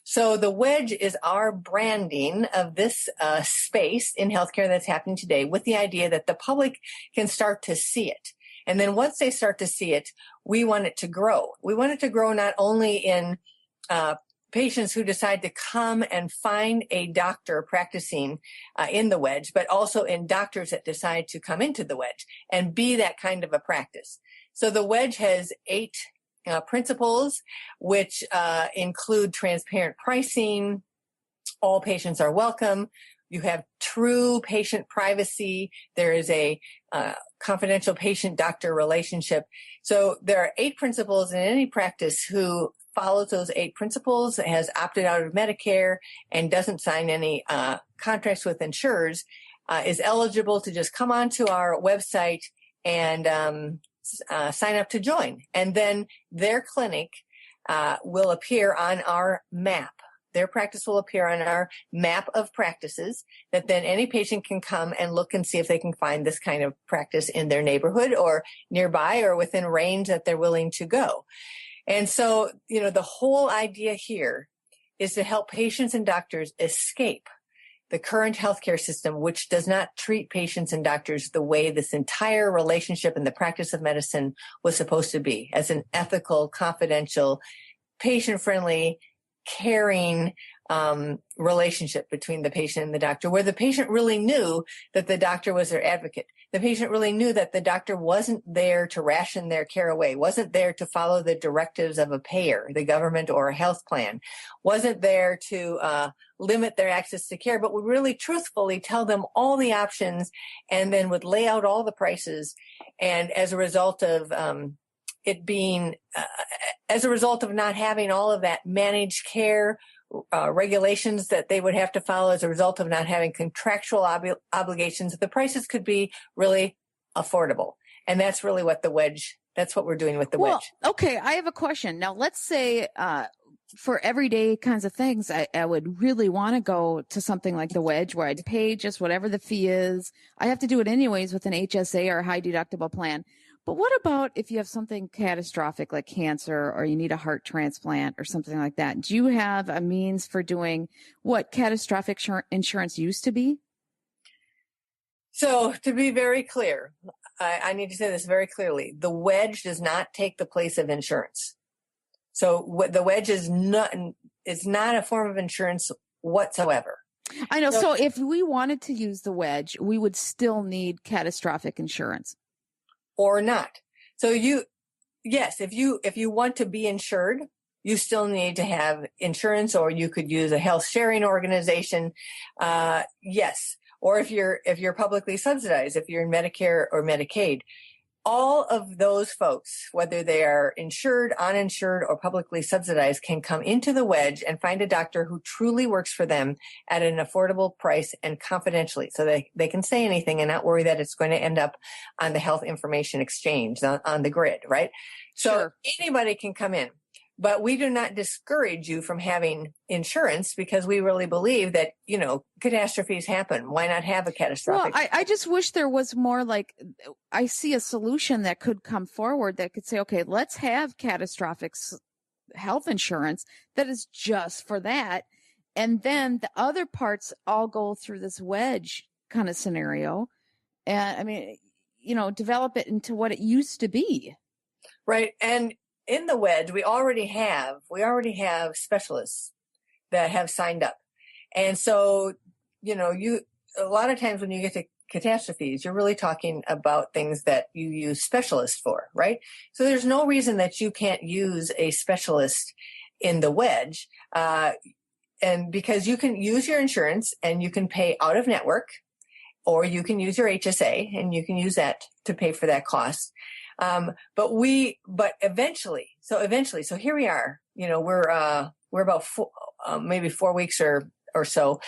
So the Wedge is our branding of this space in healthcare that's happening today, with the idea that the public can start to see it. And then once they start to see it, we want it to grow. We want it to grow not only in patients who decide to come and find a doctor practicing in the Wedge, but also in doctors that decide to come into the Wedge and be that kind of a practice. So the Wedge has 8 principles, which include transparent pricing. All patients are welcome. You have true patient privacy. There is a confidential patient-doctor relationship. So there are 8 principles, and any practice who follows those 8 principles, has opted out of Medicare, and doesn't sign any contracts with insurers, is eligible to just come onto our website and sign up to join. And then their clinic will appear on our map. Their practice will appear on our map of practices that then any patient can come and look and see if they can find this kind of practice in their neighborhood or nearby or within range that they're willing to go. And so, the whole idea here is to help patients and doctors escape the current healthcare system, which does not treat patients and doctors the way this entire relationship and the practice of medicine was supposed to be, as an ethical, confidential, patient-friendly, caring relationship between the patient and the doctor, where the patient really knew that the doctor was their advocate. The patient really knew that the doctor wasn't there to ration their care away, wasn't there to follow the directives of a payer, the government or a health plan, wasn't there to limit their access to care, but would really truthfully tell them all the options and then would lay out all the prices. And as a result of as a result of not having all of that managed care regulations that they would have to follow, as a result of not having contractual obligations, the prices could be really affordable. And that's really what that's what we're doing with the Wedge. Okay, I have a question. Now, let's say for everyday kinds of things, I would really want to go to something like the Wedge where I'd pay just whatever the fee is. I have to do it anyways with an HSA or high deductible plan. But what about if you have something catastrophic like cancer, or you need a heart transplant or something like that? Do you have a means for doing what catastrophic insurance used to be? So to be very clear, I need to say this very clearly. The Wedge does not take the place of insurance. So the Wedge is not a form of insurance whatsoever. I know. So if we wanted to use the Wedge, we would still need catastrophic insurance. Or not. So if you want to be insured, you still need to have insurance, or you could use a health sharing organization. Yes. Or if you're publicly subsidized, if you're in Medicare or Medicaid, all of those folks, whether they are insured, uninsured, or publicly subsidized, can come into the wedge and find a doctor who truly works for them at an affordable price and confidentially. So they can say anything and not worry that it's going to end up on the health information exchange on the grid, right? So Sure. Anybody can come in. But we do not discourage you from having insurance because we really believe that, catastrophes happen. Why not have a catastrophic? Well, I just wish there was more like, I see a solution that could come forward that could say, okay, let's have catastrophic health insurance that is just for that. And then the other parts all go through this wedge kind of scenario. And I mean, develop it into what it used to be. Right. And in the wedge, we already have specialists that have signed up. And so, a lot of times when you get to catastrophes, you're really talking about things that you use specialists for, right? So there's no reason that you can't use a specialist in the wedge. And because you can use your insurance and you can pay out of network, or you can use your HSA and you can use that to pay for that cost. But eventually, so here we are, we're about maybe 4 weeks or so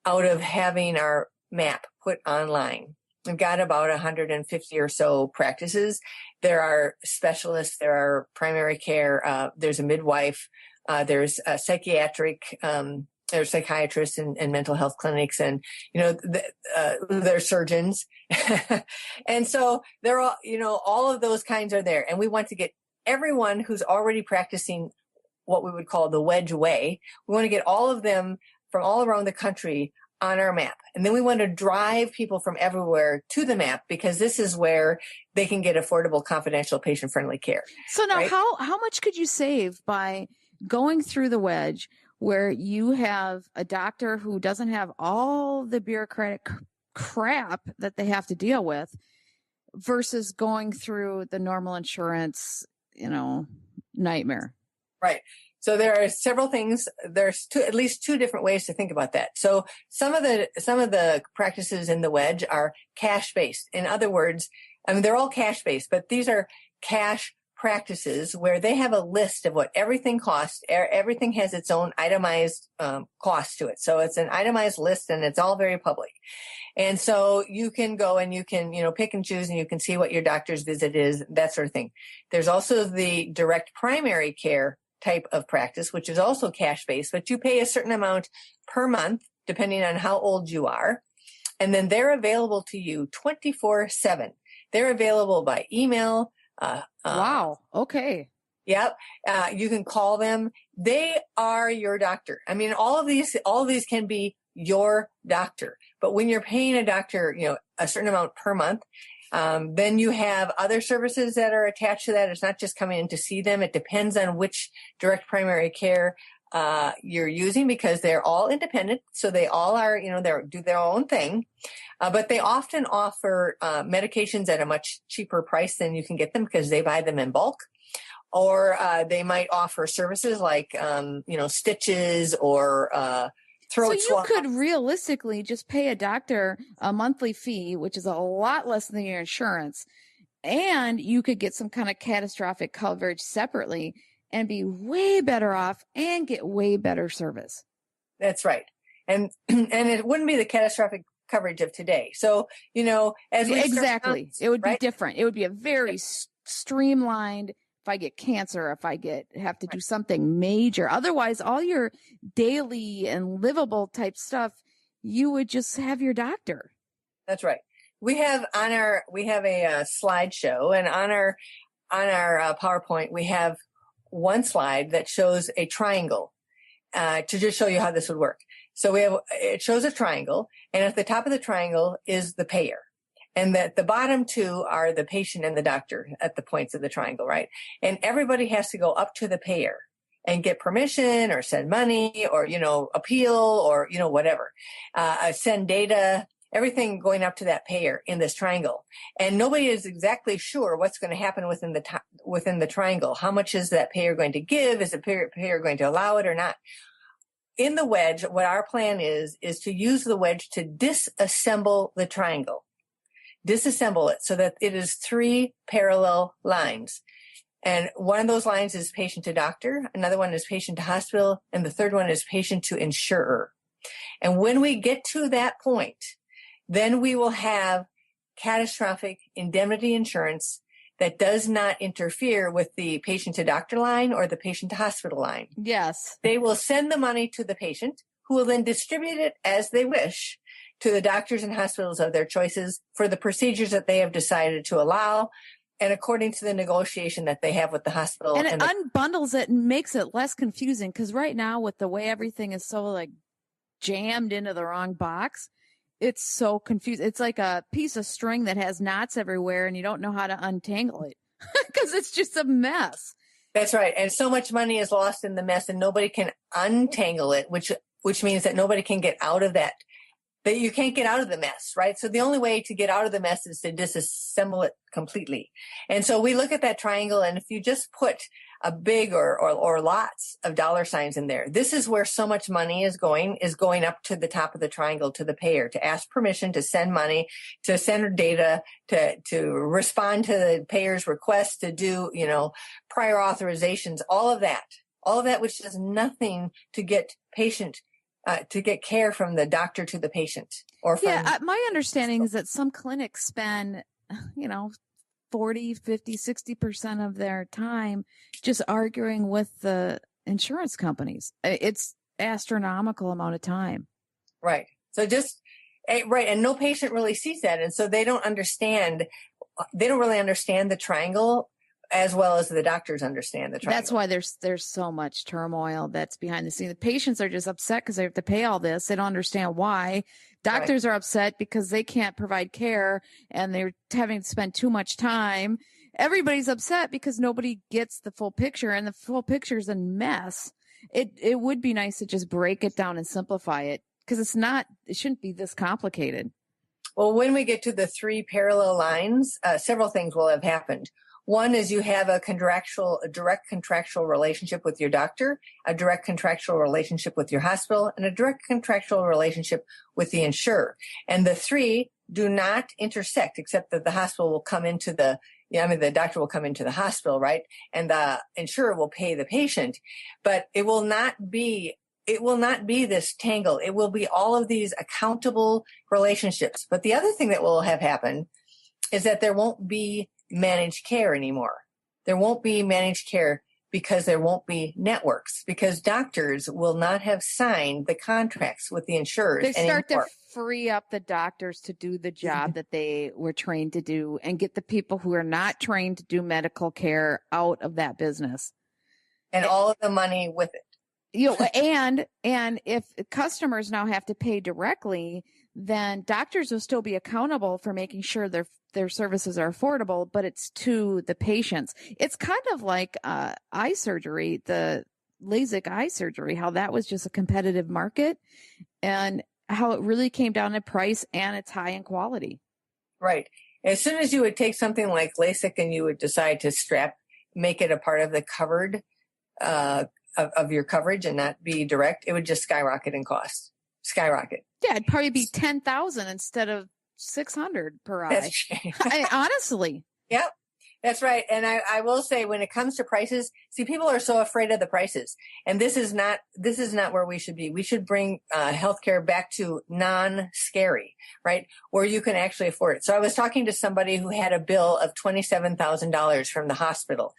out of having our map put online. We've got about 150 or so practices. There are specialists, there are primary care, there's a midwife, there's a psychiatric, there's psychiatrists and mental health clinics, and there's surgeons, and so they're all all of those kinds are there. And we want to get everyone who's already practicing what we would call the wedge way. We want to get all of them from all around the country on our map, and then we want to drive people from everywhere to the map because this is where they can get affordable, confidential, patient-friendly care. So now, right? how much could you save by going through the wedge, where you have a doctor who doesn't have all the bureaucratic crap that they have to deal with versus going through the normal insurance, nightmare? Right. So there are several things. There's at least two different ways to think about that. So some of the practices in the wedge are cash-based. In other words, they're all cash-based, but these are cash practices where they have a list of what everything costs. Everything has its own itemized cost to it. So it's an itemized list and it's all very public. And so you can go and you can, pick and choose and you can see what your doctor's visit is, that sort of thing. There's also the direct primary care type of practice, which is also cash-based, but you pay a certain amount per month, depending on how old you are. And then they're available to you 24/7. They're available by email. Wow. Okay. Yep. You can call them. They are your doctor. All of these can be your doctor, but when you're paying a doctor, a certain amount per month, then you have other services that are attached to that. It's not just coming in to see them. It depends on which direct primary care you're using because they're all independent. So they all are, they do their own thing. But they often offer medications at a much cheaper price than you can get them because they buy them in bulk. Or they might offer services like, stitches or throat swab. So you could realistically just pay a doctor a monthly fee, which is a lot less than your insurance. And you could get some kind of catastrophic coverage separately and be way better off and get way better service. That's right. And it wouldn't be the catastrophic coverage of today. So, as we exactly, it would be different. It would be a very streamlined. If I get cancer, if I have to do something major, otherwise all your daily and livable type stuff, you would just have your doctor. That's right. We have a slideshow, and on our PowerPoint, we have one slide that shows a triangle to just show you how this would work. So it shows a triangle, and at the top of the triangle is the payer. And that the bottom two are the patient and the doctor at the points of the triangle, right? And everybody has to go up to the payer and get permission or send money or, appeal or, whatever, send data, everything going up to that payer in this triangle. And nobody is exactly sure what's going to happen within the triangle. How much is that payer going to give? Is the payer going to allow it or not? In the wedge, what our plan is to use the wedge to disassemble the triangle. disassemble it so that it is 3 parallel lines. And one of those lines is patient to doctor, another one is patient to hospital, and the third one is patient to insurer. And when we get to that point, then we will have catastrophic indemnity insurance that does not interfere with the patient to doctor line or the patient to hospital line. Yes. They will send the money to the patient, who will then distribute it as they wish to the doctors and hospitals of their choices for the procedures that they have decided to allow, and according to the negotiation that they have with the hospital. And it unbundles it and makes it less confusing, because right now, with the way everything is so like jammed into the wrong box, it's so confusing. It's like a piece of string that has knots everywhere and you don't know how to untangle it because it's just a mess. That's right. And so much money is lost in the mess and nobody can untangle it, which means that nobody can get out of that you can't get out of the mess, right? So the only way to get out of the mess is to disassemble it completely. And so we look at that triangle, and if you just put a big or lots of dollar signs in there, this is where so much money is going up to the top of the triangle to the payer to ask permission to send money, to send data, to respond to the payer's request, to do, prior authorizations, all of that, which does nothing to get to get care from the doctor to the patient. My understanding is that some clinics spend, 40, 50, 60% of their time just arguing with the insurance companies. It's astronomical amount of time. Right. So right. And no patient really sees that. And so they don't really understand the triangle as well as the doctors understand the triangle. That's why there's so much turmoil that's behind the scenes. The patients are just upset because they have to pay all this. They don't understand why. Doctors are upset because they can't provide care and they're having to spend too much time. Everybody's upset because nobody gets the full picture, and the full picture is a mess. It would be nice to just break it down and simplify it, because it shouldn't be this complicated. Well, when we get to the 3 parallel lines, several things will have happened. One is you have a direct contractual relationship with your doctor, a direct contractual relationship with your hospital, and a direct contractual relationship with the insurer. And the 3 do not intersect, except that the hospital will come into the doctor will come into the hospital, right? And the insurer will pay the patient, but it will not be this tangle. It will be all of these accountable relationships. But the other thing that will have happened is that there won't be managed care anymore. There won't be managed care because there won't be networks, because doctors will not have signed the contracts with the insurers. They start to free up the doctors to do the job that they were trained to do and get the people who are not trained to do medical care out of that business. And all of the money with it. And if customers now have to pay directly, then doctors will still be accountable for making sure their services are affordable, but it's to the patients. It's kind of like eye surgery, the LASIK eye surgery, how that was just a competitive market, and how it really came down to price, and it's high in quality. Right. As soon as you would take something like LASIK and you would decide to make it a part of the covered of your coverage and not be direct, it would just skyrocket in cost. Skyrocket. Yeah, it'd probably be $10,000 instead of $600 per eye. Honestly. Yep, that's right. And I will say, when it comes to prices, see, people are so afraid of the prices, and this is not where we should be. We should bring healthcare back to non-scary, right? Where you can actually afford it. So I was talking to somebody who had a bill of $27,000 from the hospital.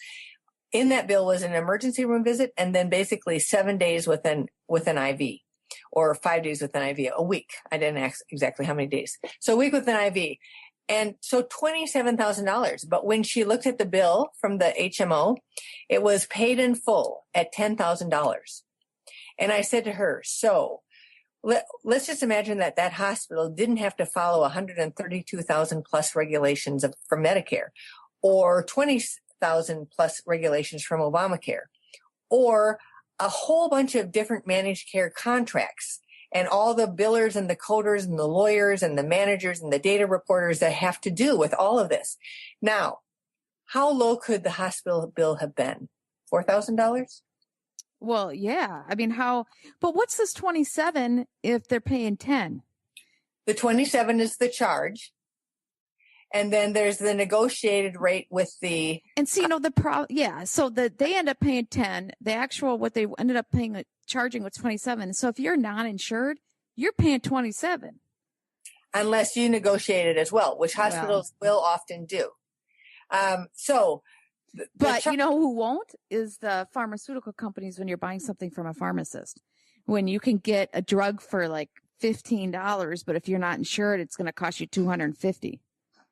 In that bill was an emergency room visit, and then basically 7 days with an IV. Or 5 days with an IV, a week. I didn't ask exactly how many days. So a week with an IV. And so $27,000. But when she looked at the bill from the HMO, it was paid in full at $10,000. And I said to her, so let's just imagine that hospital didn't have to follow 132,000 plus regulations for Medicare, or 20,000 plus regulations from Obamacare, or a whole bunch of different managed care contracts, and all the billers and the coders and the lawyers and the managers and the data reporters that have to do with all of this. Now, how low could the hospital bill have been? $4,000? Well, yeah. I mean, but what's this 27 if they're paying 10? The 27 is the charge. And then there's the negotiated rate with the. And see, so they end up paying 10. The actual, what they ended up charging was 27. So if you're non-insured, you're paying 27. Unless you negotiate it as well, which hospitals will often do. But you know who won't is the pharmaceutical companies when you're buying something from a pharmacist. When you can get a drug for like $15, but if you're not insured, it's going to cost you $250.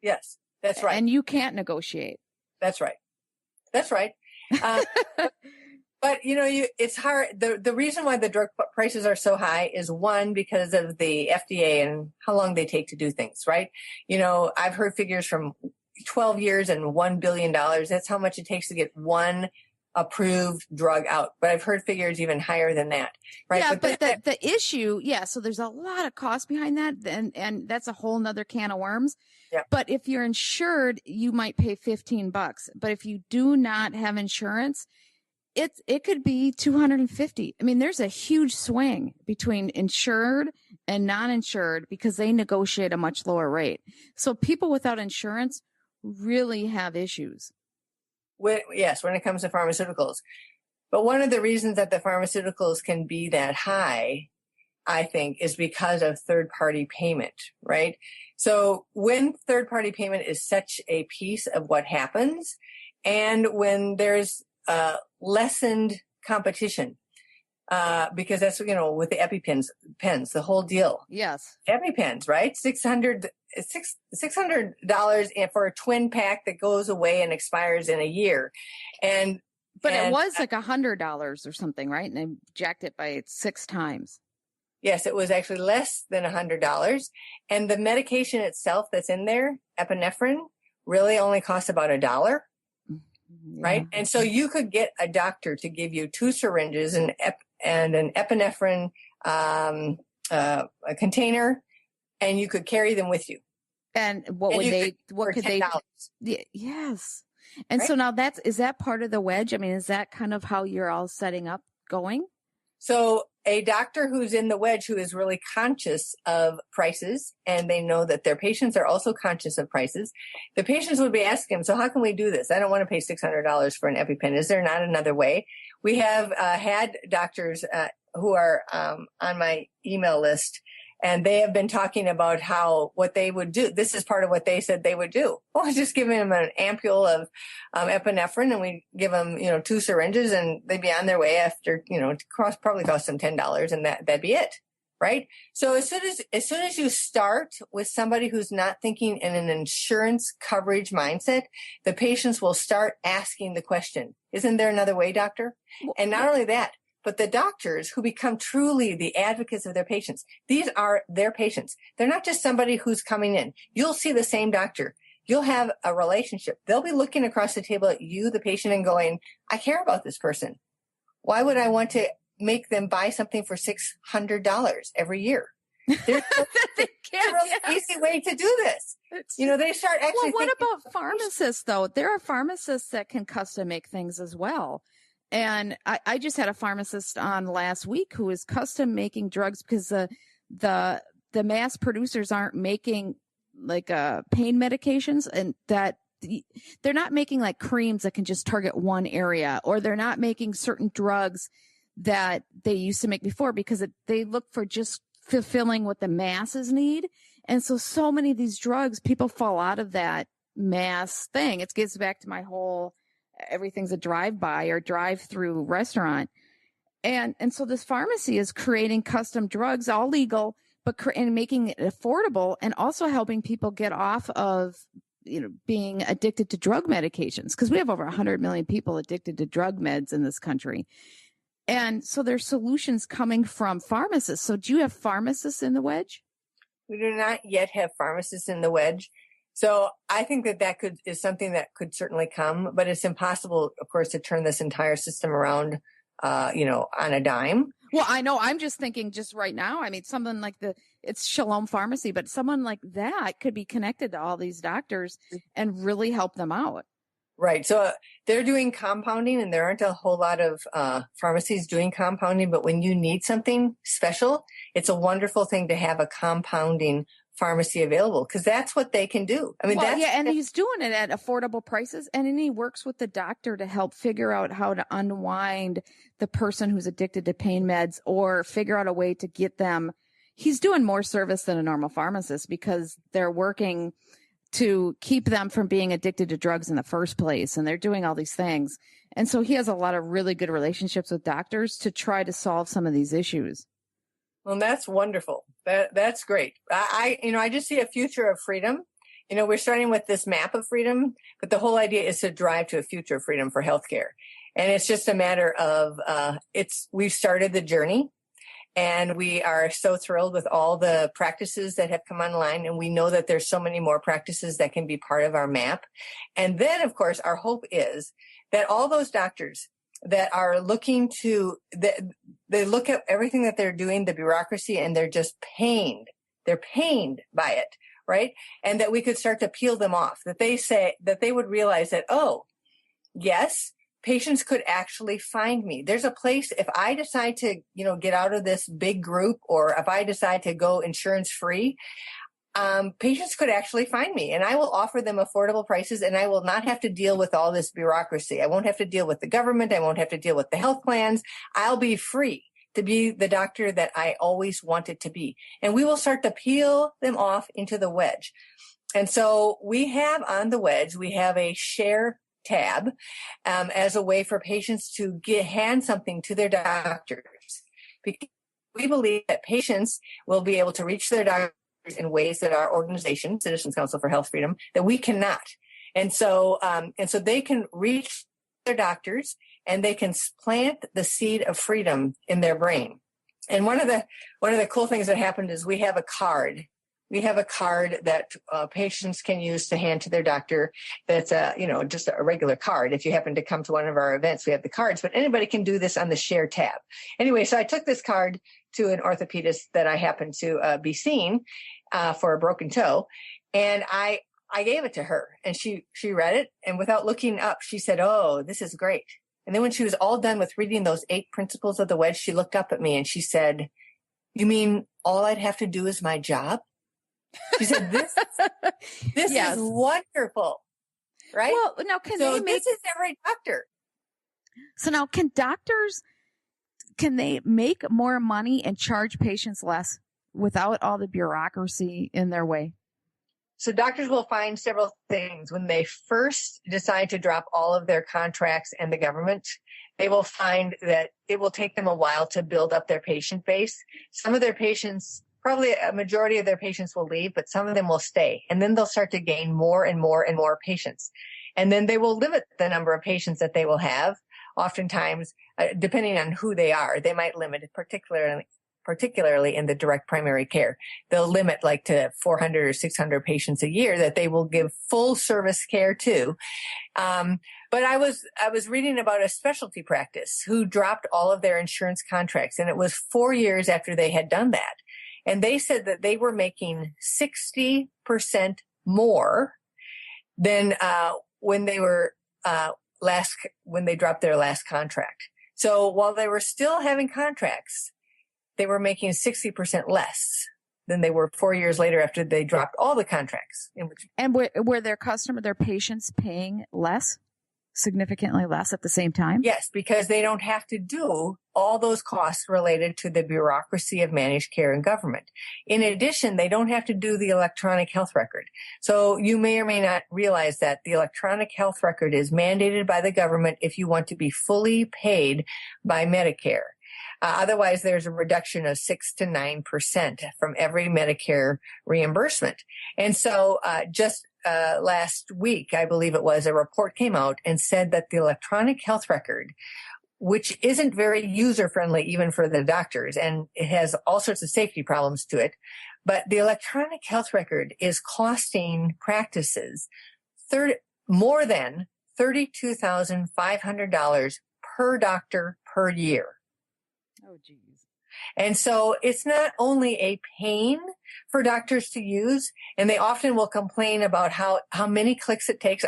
Yes, that's right. And you can't negotiate. That's right. That's right. But it's hard. The reason why the drug prices are so high is one, because of the FDA and how long they take to do things, right? I've heard figures from 12 years and $1 billion. That's how much it takes to get one approved drug out. But I've heard figures even higher than that, right? Yeah, but the issue, so there's a lot of cost behind that, and that's a whole nother can of worms. Yeah. But if you're insured, you might pay $15. But if you do not have insurance, it could be $250. I mean, there's a huge swing between insured and non-insured because they negotiate a much lower rate. So people without insurance really have issues. Yes, when it comes to pharmaceuticals. But one of the reasons that the pharmaceuticals can be that high, I think, is because of third-party payment, right? So when third-party payment is such a piece of what happens, and when there's lessened competition, because that's, with the EpiPens, the whole deal. Yes. EpiPens, right? $600 for a twin pack that goes away and expires in a year. But it was like $100 or something, right? And they jacked it by 6 times. Yes, it was actually less than $100. And the medication itself that's in there, epinephrine, really only costs about $1. Yeah. Right. And so you could get a doctor to give you 2 syringes and an epinephrine a container, and you could carry them with you. And what could they? Yes. And so now is that part of the wedge? I mean, is that kind of how you're all setting up going? So a doctor who's in the wedge, who is really conscious of prices, and they know that their patients are also conscious of prices, the patients would be asking them, so how can we do this? I don't want to pay $600 for an EpiPen. Is there not another way? We have had doctors who are on my email list, and they have been talking about what they would do. This is part of what they said they would do. Well, just give them an ampule of epinephrine, and we give them, 2 syringes, and they'd be on their way after, probably cost them $10, and that'd be it, right? So as soon as you start with somebody who's not thinking in an insurance coverage mindset, the patients will start asking the question, isn't there another way, doctor? And not only that, but the doctors who become truly the advocates of their patients, these are their patients. They're not just somebody who's coming in. You'll see the same doctor. You'll have a relationship. They'll be looking across the table at you, the patient, and going, I care about this person. Why would I want to make them buy something for $600 every year? There's a really easy way to do this. They start actually. Well, what about pharmacists, though? There are pharmacists that can custom make things as well. And I just had a pharmacist on last week who is custom making drugs because the mass producers aren't making like pain medications, and that they're not making like creams that can just target one area, or they're not making certain drugs that they used to make before because they look for just fulfilling what the masses need. And so many of these drugs, people fall out of that mass thing. It gets back to my whole everything's a drive-by or drive-through restaurant. And so this pharmacy is creating custom drugs, all legal, and making it affordable, and also helping people get off of, being addicted to drug medications. Because we have over 100 million people addicted to drug meds in this country. And so there's solutions coming from pharmacists. So do you have pharmacists in the wedge? We do not yet have pharmacists in the wedge. So I think that is something that could certainly come, but it's impossible, of course, to turn this entire system around, on a dime. Well, I know. I'm just thinking just right now. I mean, someone like it's Shalom Pharmacy, but someone like that could be connected to all these doctors and really help them out. Right. So they're doing compounding, and there aren't a whole lot of pharmacies doing compounding. But when you need something special, it's a wonderful thing to have a compounding pharmacy available, because that's what they can do. I mean, and he's doing it at affordable prices, and then he works with the doctor to help figure out how to unwind the person who's addicted to pain meds or figure out a way to get them. He's doing more service than a normal pharmacist because they're working to keep them from being addicted to drugs in the first place, and they're doing all these things. And so he has a lot of really good relationships with doctors to try to solve some of these issues. Well, that's wonderful. That's great. I just see a future of freedom. We're starting with this map of freedom, but the whole idea is to drive to a future of freedom for healthcare. And it's just a matter of, we've started the journey, and we are so thrilled with all the practices that have come online. And we know that there's so many more practices that can be part of our map. And then, of course, our hope is that all those doctors that are looking to, they look at everything that they're doing, the bureaucracy, and they're just pained. They're pained by it, right? And that we could start to peel them off, that they would realize that, oh, yes, patients could actually find me. There's a place, if I decide to, get out of this big group, or if I decide to go insurance free, patients could actually find me, and I will offer them affordable prices, and I will not have to deal with all this bureaucracy. I won't have to deal with the government. I won't have to deal with the health plans. I'll be free to be the doctor that I always wanted to be. And we will start to peel them off into the wedge. And so we have on the wedge, we have a share tab as a way for patients to hand something to their doctors, because we believe that patients will be able to reach their doctors in ways that our organization, Citizens Council for Health Freedom, that we cannot. And so they can reach their doctors, and they can plant the seed of freedom in their brain. And one of the cool things that happened is we have a card. We have a card that patients can use to hand to their doctor. That's just a regular card. If you happen to come to one of our events, we have the cards, but anybody can do this on the share tab. Anyway, so I took this card to an orthopedist that I happened to be seeing for a broken toe, and I gave it to her, and she read it, and without looking up, she said, "Oh, this is great." And then when she was all done with reading those 8 principles of the wedge, she looked up at me and she said, "You mean all I'd have to do is my job?" She said, this yes. is wonderful, right? Well, now this is every doctor. So now can they make more money and charge patients less without all the bureaucracy in their way? So doctors will find several things when they first decide to drop all of their contracts and the government. They will find that it will take them a while to build up their patient base. Some of their patients, probably a majority of their patients, will leave, but some of them will stay. And then they'll start to gain more and more and more patients. And then they will limit the number of patients that they will have. Oftentimes, depending on who they are, they might limit it, particularly in the direct primary care. They'll limit like to 400 or 600 patients a year that they will give full service care to. But I was reading about a specialty practice who dropped all of their insurance contracts, and it was 4 years after they had done that. And they said that they were making 60% more than when they were when they dropped their last contract. So while they were still having contracts, they were making 60% less than they were 4 years later after they dropped all the contracts. And were their patients paying less, significantly less at the same time? Yes, because they don't have to do all those costs related to the bureaucracy of managed care and government. In addition, they don't have to do the electronic health record. So you may or may not realize that the electronic health record is mandated by the government if you want to be fully paid by Medicare. Otherwise, there's a reduction of 6 to 9% from every Medicare reimbursement. And so just last week, I believe it was, a report came out and said that the electronic health record, which isn't very user-friendly even for the doctors, and it has all sorts of safety problems to it, but the electronic health record is costing practices more than $32,500 per doctor per year. Oh, geez. And so it's not only a pain for doctors to use, and they often will complain about how many clicks it takes.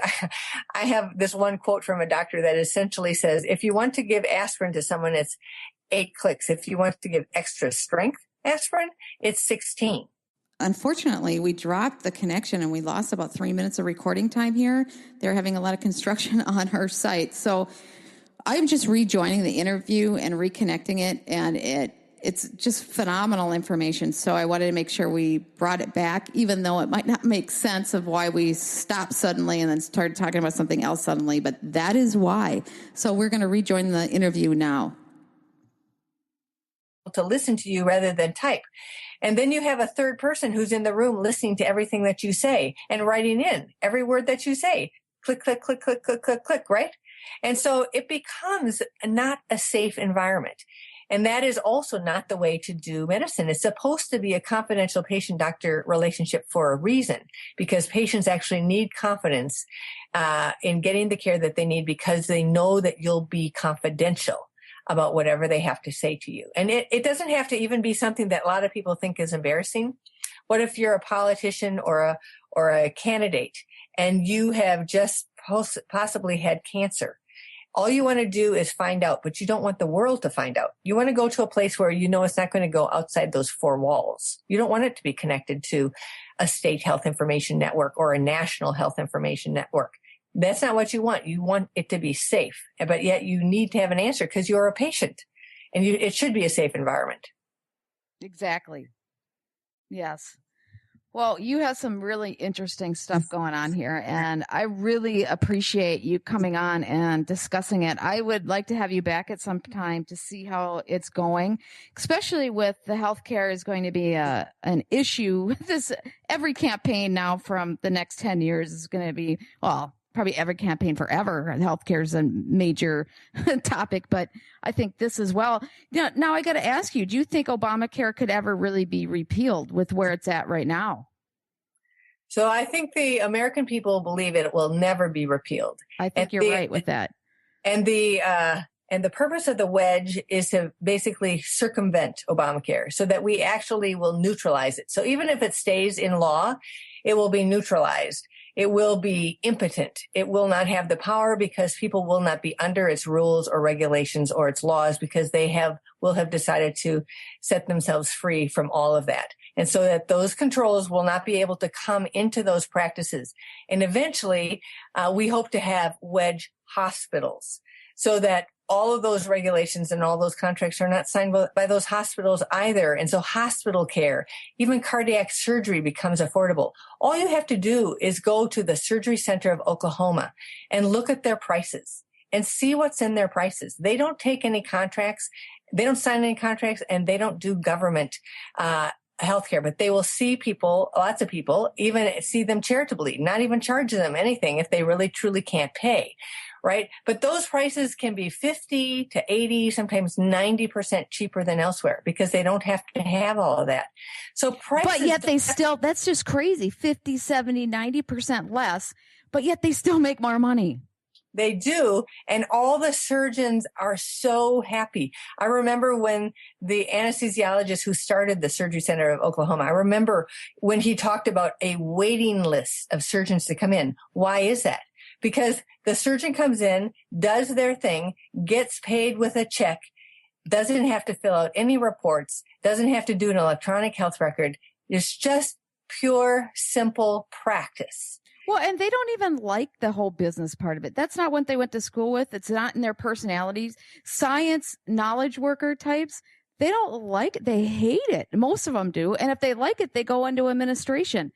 I have this one quote from a doctor that essentially says, if you want to give aspirin to someone, it's 8 clicks. If you want to give extra strength aspirin, it's 16. unfortunately, we dropped the connection and we lost about 3 minutes of recording time here. They're having a lot of construction on her site. So I'm just rejoining the interview and reconnecting it, and it's just phenomenal information. So I wanted to make sure we brought it back, even though it might not make sense of why we stopped suddenly and then started talking about something else suddenly, but that is why. So we're going to rejoin the interview now. To listen to you rather than type. And then you have a third person who's in the room listening to everything that you say and writing in every word that you say. Click, click, click, click, click, click, click, right? And so it becomes not a safe environment. And that is also not the way to do medicine. It's supposed to be a confidential patient-doctor relationship for a reason, because patients actually need confidence in getting the care that they need because they know that you'll be confidential about whatever they have to say to you. And it doesn't have to even be something that a lot of people think is embarrassing. What if you're a politician or a candidate and you have just possibly had cancer? All you want to do is find out, but you don't want the world to find out. You want to go to a place where you know it's not going to go outside those four walls. You don't want it to be connected to a state health information network or a national health information network. That's not what you want. You want it to be safe, but yet you need to have an answer because you're a patient, and it should be a safe environment. Exactly. Yes. Well, you have some really interesting stuff going on here, and I really appreciate you coming on and discussing it. I would like to have you back at some time to see how it's going, especially with the healthcare is going to be an issue. Every campaign now from the next 10 years is going to be, well, probably every campaign forever. Healthcare is a major topic, but I think this as well. Now I got to ask you, do you think Obamacare could ever really be repealed with where it's at right now? So I think the American people believe it will never be repealed. I think you're right with that. And the purpose of the wedge is to basically circumvent Obamacare so that we actually will neutralize it. So even if it stays in law, it will be neutralized. It will be impotent. It will not have the power because people will not be under its rules or regulations or its laws because will have decided to set themselves free from all of that. And so that those controls will not be able to come into those practices. And eventually, we hope to have wedge hospitals so that all of those regulations and all those contracts are not signed by those hospitals either. And so hospital care, even cardiac surgery becomes affordable. All you have to do is go to the Surgery Center of Oklahoma and look at their prices and see what's in their prices. They don't take any contracts. They don't sign any contracts, and they don't do government healthcare, but they will see people, lots of people, even see them charitably, not even charge them anything if they really truly can't pay. Right. But those prices can be 50 to 80, sometimes 90% cheaper than elsewhere because they don't have to have all of that. So prices. But yet they still, that's just crazy. 50, 70, 90% less, but yet they still make more money. They do. And all the surgeons are so happy. I remember when the anesthesiologist who started the Surgery Center of Oklahoma, I remember when he talked about a waiting list of surgeons to come in. Why is that? Because the surgeon comes in, does their thing, gets paid with a check, doesn't have to fill out any reports, doesn't have to do an electronic health record. It's just pure, simple practice. Well, and they don't even like the whole business part of it. That's not what they went to school with. It's not in their personalities. Science, knowledge worker types, they don't like it. They hate it. Most of them do. And if they like it, they go into administration.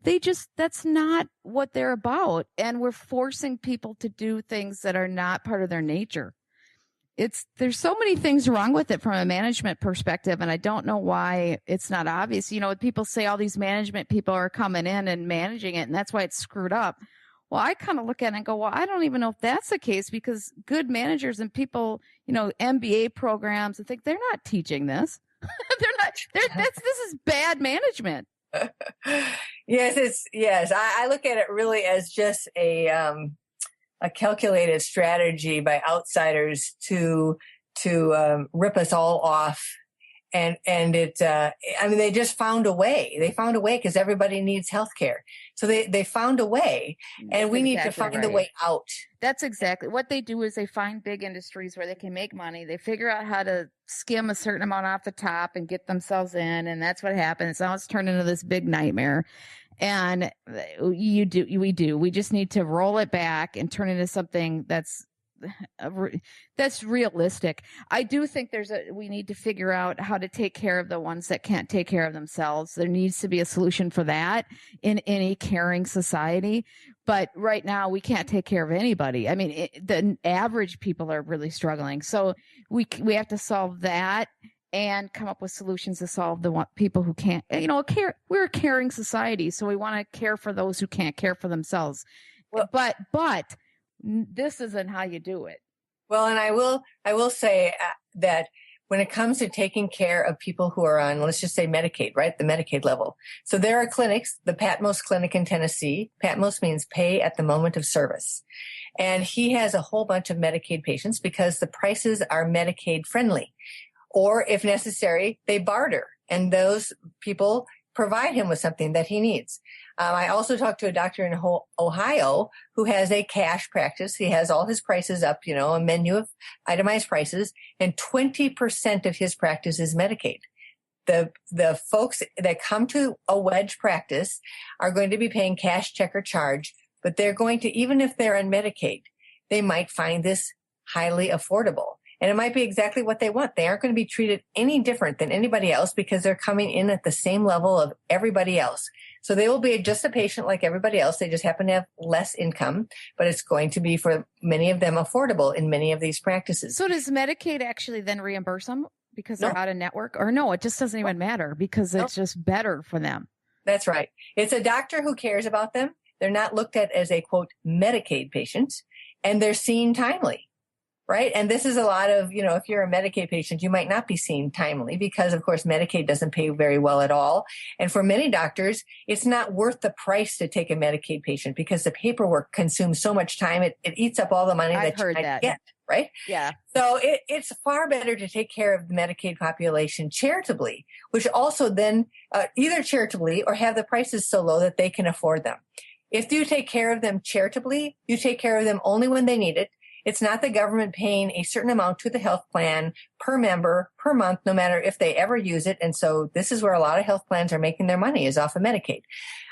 That's not what they're about. And we're forcing people to do things that are not part of their nature. There's so many things wrong with it from a management perspective. And I don't know why it's not obvious. You know, people say all these management people are coming in and managing it, and that's why it's screwed up. Well, I kind of look at it and go, well, I don't even know if that's the case because good managers and people, MBA programs and think they're not teaching this. This is bad management. Yes. I look at it really as just a calculated strategy by outsiders to rip us all off And it, I mean, they just found a way. They found a way because everybody needs healthcare. So they found a way, and we need to find a way out. That's exactly what they do. Is they find big industries where they can make money. They figure out how to skim a certain amount off the top and get themselves in. And that's what happens. Now it's turned into this big nightmare. And we just need to roll it back and turn it into something that's realistic. I do think we need to figure out how to take care of the ones that can't take care of themselves. There needs to be a solution for that in any caring society. But right now we can't take care of anybody. I mean, the average people are really struggling. So we have to solve that and come up with solutions to solve the people who can't, we're a caring society. So we want to care for those who can't care for themselves. Well, but this isn't how you do it. Well, and I will say that when it comes to taking care of people who are on, let's just say Medicaid, right? The Medicaid level. So there are clinics, the Patmos Clinic in Tennessee. Patmos means pay at the moment of service. And he has a whole bunch of Medicaid patients because the prices are Medicaid friendly. Or if necessary, they barter. And those people provide him with something that he needs. I also talked to a doctor in Ohio who has a cash practice. He has all his prices up, a menu of itemized prices, and 20% of his practice is Medicaid. The folks that come to a wedge practice are going to be paying cash, check, or charge, but they're going to, even if they're on Medicaid, they might find this highly affordable. And it might be exactly what they want. They aren't going to be treated any different than anybody else because they're coming in at the same level of everybody else. So they will be just a patient like everybody else. They just happen to have less income, but it's going to be for many of them affordable in many of these practices. So does Medicaid actually then reimburse them because they're out of network? Or no, it just doesn't even matter because it's just better for them. That's right. It's a doctor who cares about them. They're not looked at as a, quote, Medicaid patient, and they're seen timely. Right. And this is a lot of, if you're a Medicaid patient, you might not be seen timely because, of course, Medicaid doesn't pay very well at all. And for many doctors, it's not worth the price to take a Medicaid patient because the paperwork consumes so much time. It eats up all the money that you might get. Right. Yeah. So it's far better to take care of the Medicaid population charitably, which also then either charitably or have the prices so low that they can afford them. If you take care of them charitably, you take care of them only when they need it. It's not the government paying a certain amount to the health plan per member per month, no matter if they ever use it. And so this is where a lot of health plans are making their money, is off of Medicaid.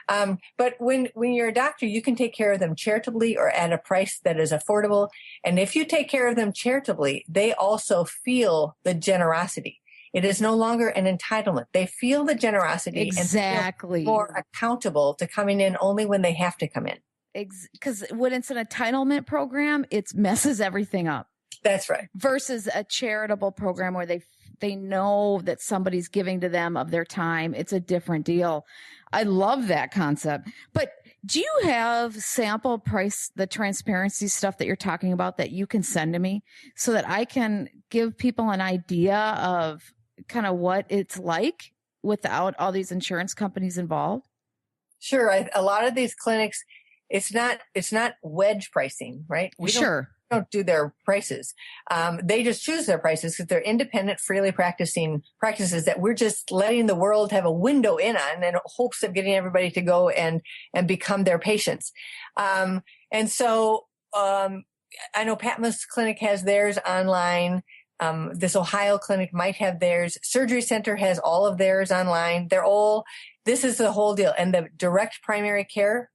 But when you're a doctor, you can take care of them charitably or at a price that is affordable. And if you take care of them charitably, they also feel the generosity. It is no longer an entitlement. They feel the generosity and feel more accountable to coming in only when they have to come in. Because when it's an entitlement program, it messes everything up. That's right. Versus a charitable program where they know that somebody's giving to them of their time. It's a different deal. I love that concept. But do you have sample price, the transparency stuff that you're talking about that you can send to me so that I can give people an idea of kind of what it's like without all these insurance companies involved? Sure. A lot of these clinics, it's not wedge pricing, right? We don't do their prices. They just choose their prices because they're independent, freely practicing practices that we're just letting the world have a window in on in hopes of getting everybody to go and become their patients. And so I know Patmos Clinic has theirs online. This Ohio clinic might have theirs. Surgery Center has all of theirs online. This is the whole deal. And the direct primary care,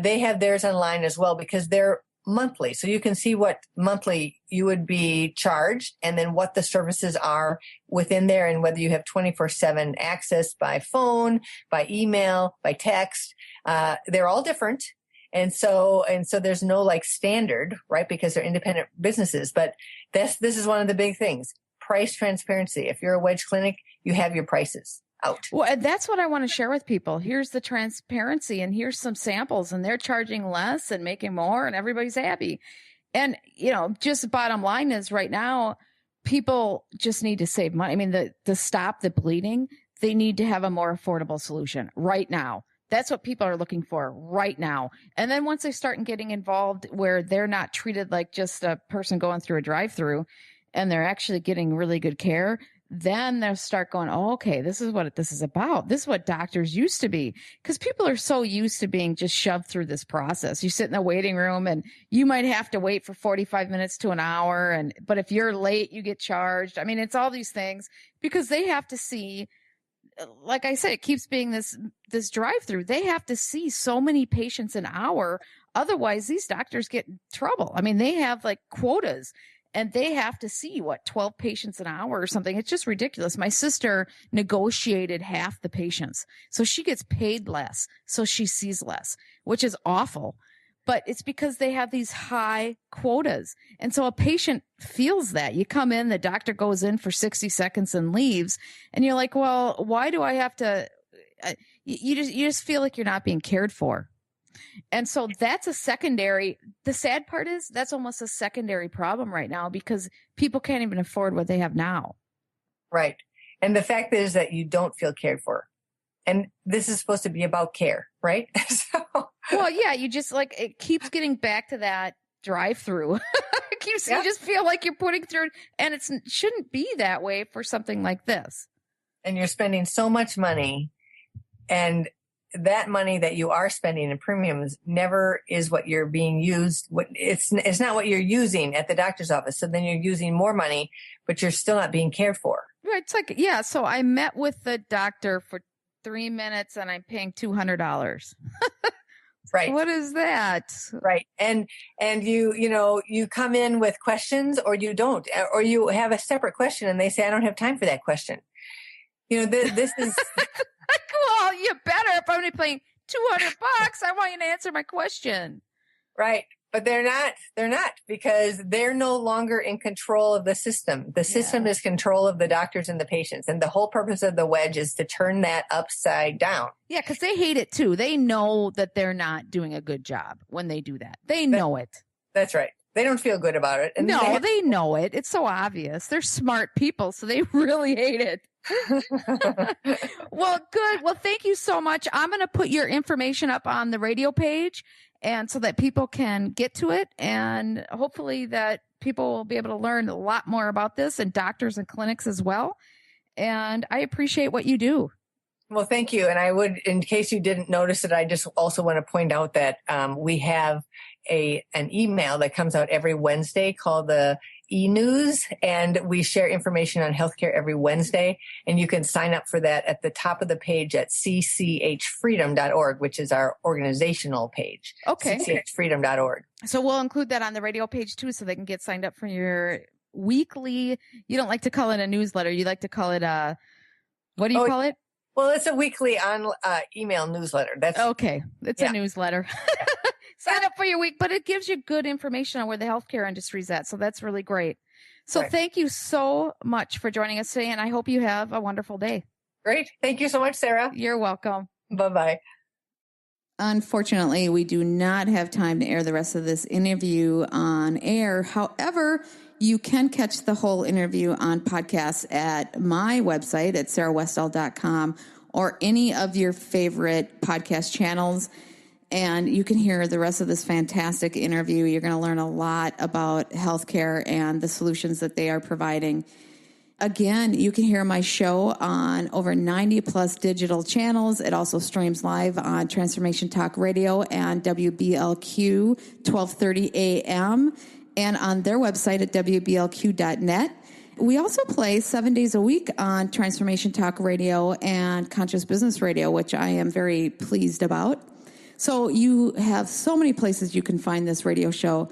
they have theirs online as well because they're monthly. So you can see what monthly you would be charged and then what the services are within there and whether you have 24/7 access by phone, by email, by text. They're all different. And so there's no like standard, right? Because they're independent businesses. But this is one of the big things. Price transparency. If you're a wedge clinic, you have your prices out. Well, that's what I want to share with people. Here's the transparency and here's some samples and they're charging less and making more and everybody's happy. And, just the bottom line is right now, people just need to save money. I mean, to stop the bleeding, they need to have a more affordable solution right now. That's what people are looking for right now. And then once they start getting involved where they're not treated like just a person going through a drive-through and they're actually getting really good care, then they'll start going, oh, okay, this is what this is about. This is what doctors used to be. Because people are so used to being just shoved through this process. You sit in the waiting room and you might have to wait for 45 minutes to an hour. But if you're late, you get charged. I mean, it's all these things because they have to see, like I said, it keeps being this drive-through. They have to see so many patients an hour. Otherwise, these doctors get in trouble. I mean, they have like quotas. And they have to see 12 patients an hour or something. It's just ridiculous. My sister negotiated half the patients. So she gets paid less. So she sees less, which is awful. But it's because they have these high quotas. And so a patient feels that. You come in, the doctor goes in for 60 seconds and leaves. And you're like, well, why do I have to? You just feel like you're not being cared for. And so that's a secondary. The sad part is that's almost a secondary problem right now because people can't even afford what they have now. Right. And the fact is that you don't feel cared for. And this is supposed to be about care, right? Well, yeah, you just like it keeps getting back to that drive-through. You just feel like you're putting through, and it shouldn't be that way for something like this. And you're spending so much money, and that money that you are spending in premiums never is what you're being used. It's not what you're using at the doctor's office. So then you're using more money, but you're still not being cared for. Right. It's like, yeah. So I met with the doctor for 3 minutes and I'm paying $200. Right. What is that? Right. And you come in with questions or you don't, or you have a separate question and they say, I don't have time for that question. This is... Well, you better. If I'm only paying $200, I want you to answer my question. Right. But they're not because they're no longer in control of the system. The system is control of the doctors and the patients. And the whole purpose of the wedge is to turn that upside down. Yeah. Cause they hate it too. They know that they're not doing a good job when they do that. They know it. That's right. They don't feel good about it. And they know it. It's so obvious. They're smart people. So they really hate it. Well, good. Well, thank you so much. I'm going to put your information up on the radio page and so that people can get to it. And hopefully that people will be able to learn a lot more about this and doctors and clinics as well. And I appreciate what you do. Well, thank you. And I would, in case you didn't notice it, I just also want to point out that we have an email that comes out every Wednesday called the e-news, and we share information on healthcare every Wednesday. And you can sign up for that at the top of the page at cchfreedom.org, which is our organizational page. Okay. cchfreedom.org. So we'll include that on the radio page too, so they can get signed up for your weekly. You don't like to call it a newsletter. You like to call it what do you call it? Well, it's a weekly email newsletter. That's okay. It's a newsletter. Sign up for your week, but it gives you good information on where the healthcare industry is at. So that's really great. So Thank you so much for joining us today, and I hope you have a wonderful day. Great. Thank you so much, Sarah. You're welcome. Bye-bye. Unfortunately, we do not have time to air the rest of this interview on air. However, you can catch the whole interview on podcasts at my website at sarahwestall.com or any of your favorite podcast channels. And you can hear the rest of this fantastic interview. You're going to learn a lot about healthcare and the solutions that they are providing. Again, you can hear my show on over 90 plus digital channels. It also streams live on Transformation Talk Radio and WBLQ 1230 AM and on their website at WBLQ.net. We also play 7 days a week on Transformation Talk Radio and Conscious Business Radio, which I am very pleased about. So you have so many places you can find this radio show.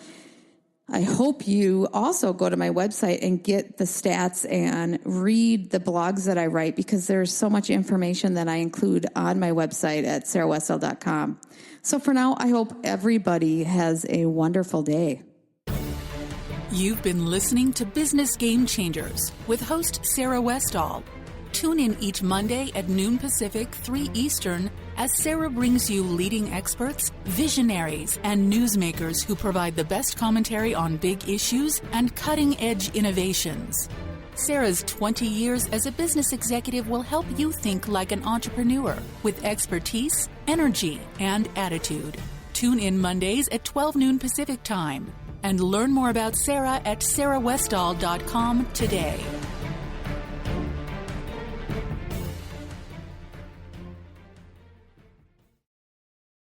I hope you also go to my website and get the stats and read the blogs that I write, because there's so much information that I include on my website at sarahwestall.com. So for now, I hope everybody has a wonderful day. You've been listening to Business Game Changers with host Sarah Westall. Tune in each Monday at noon Pacific, 3 Eastern, as Sarah brings you leading experts, visionaries, and newsmakers who provide the best commentary on big issues and cutting-edge innovations. Sarah's 20 years as a business executive will help you think like an entrepreneur with expertise, energy, and attitude. Tune in Mondays at 12 noon Pacific Time and learn more about Sarah at sarahwestall.com today.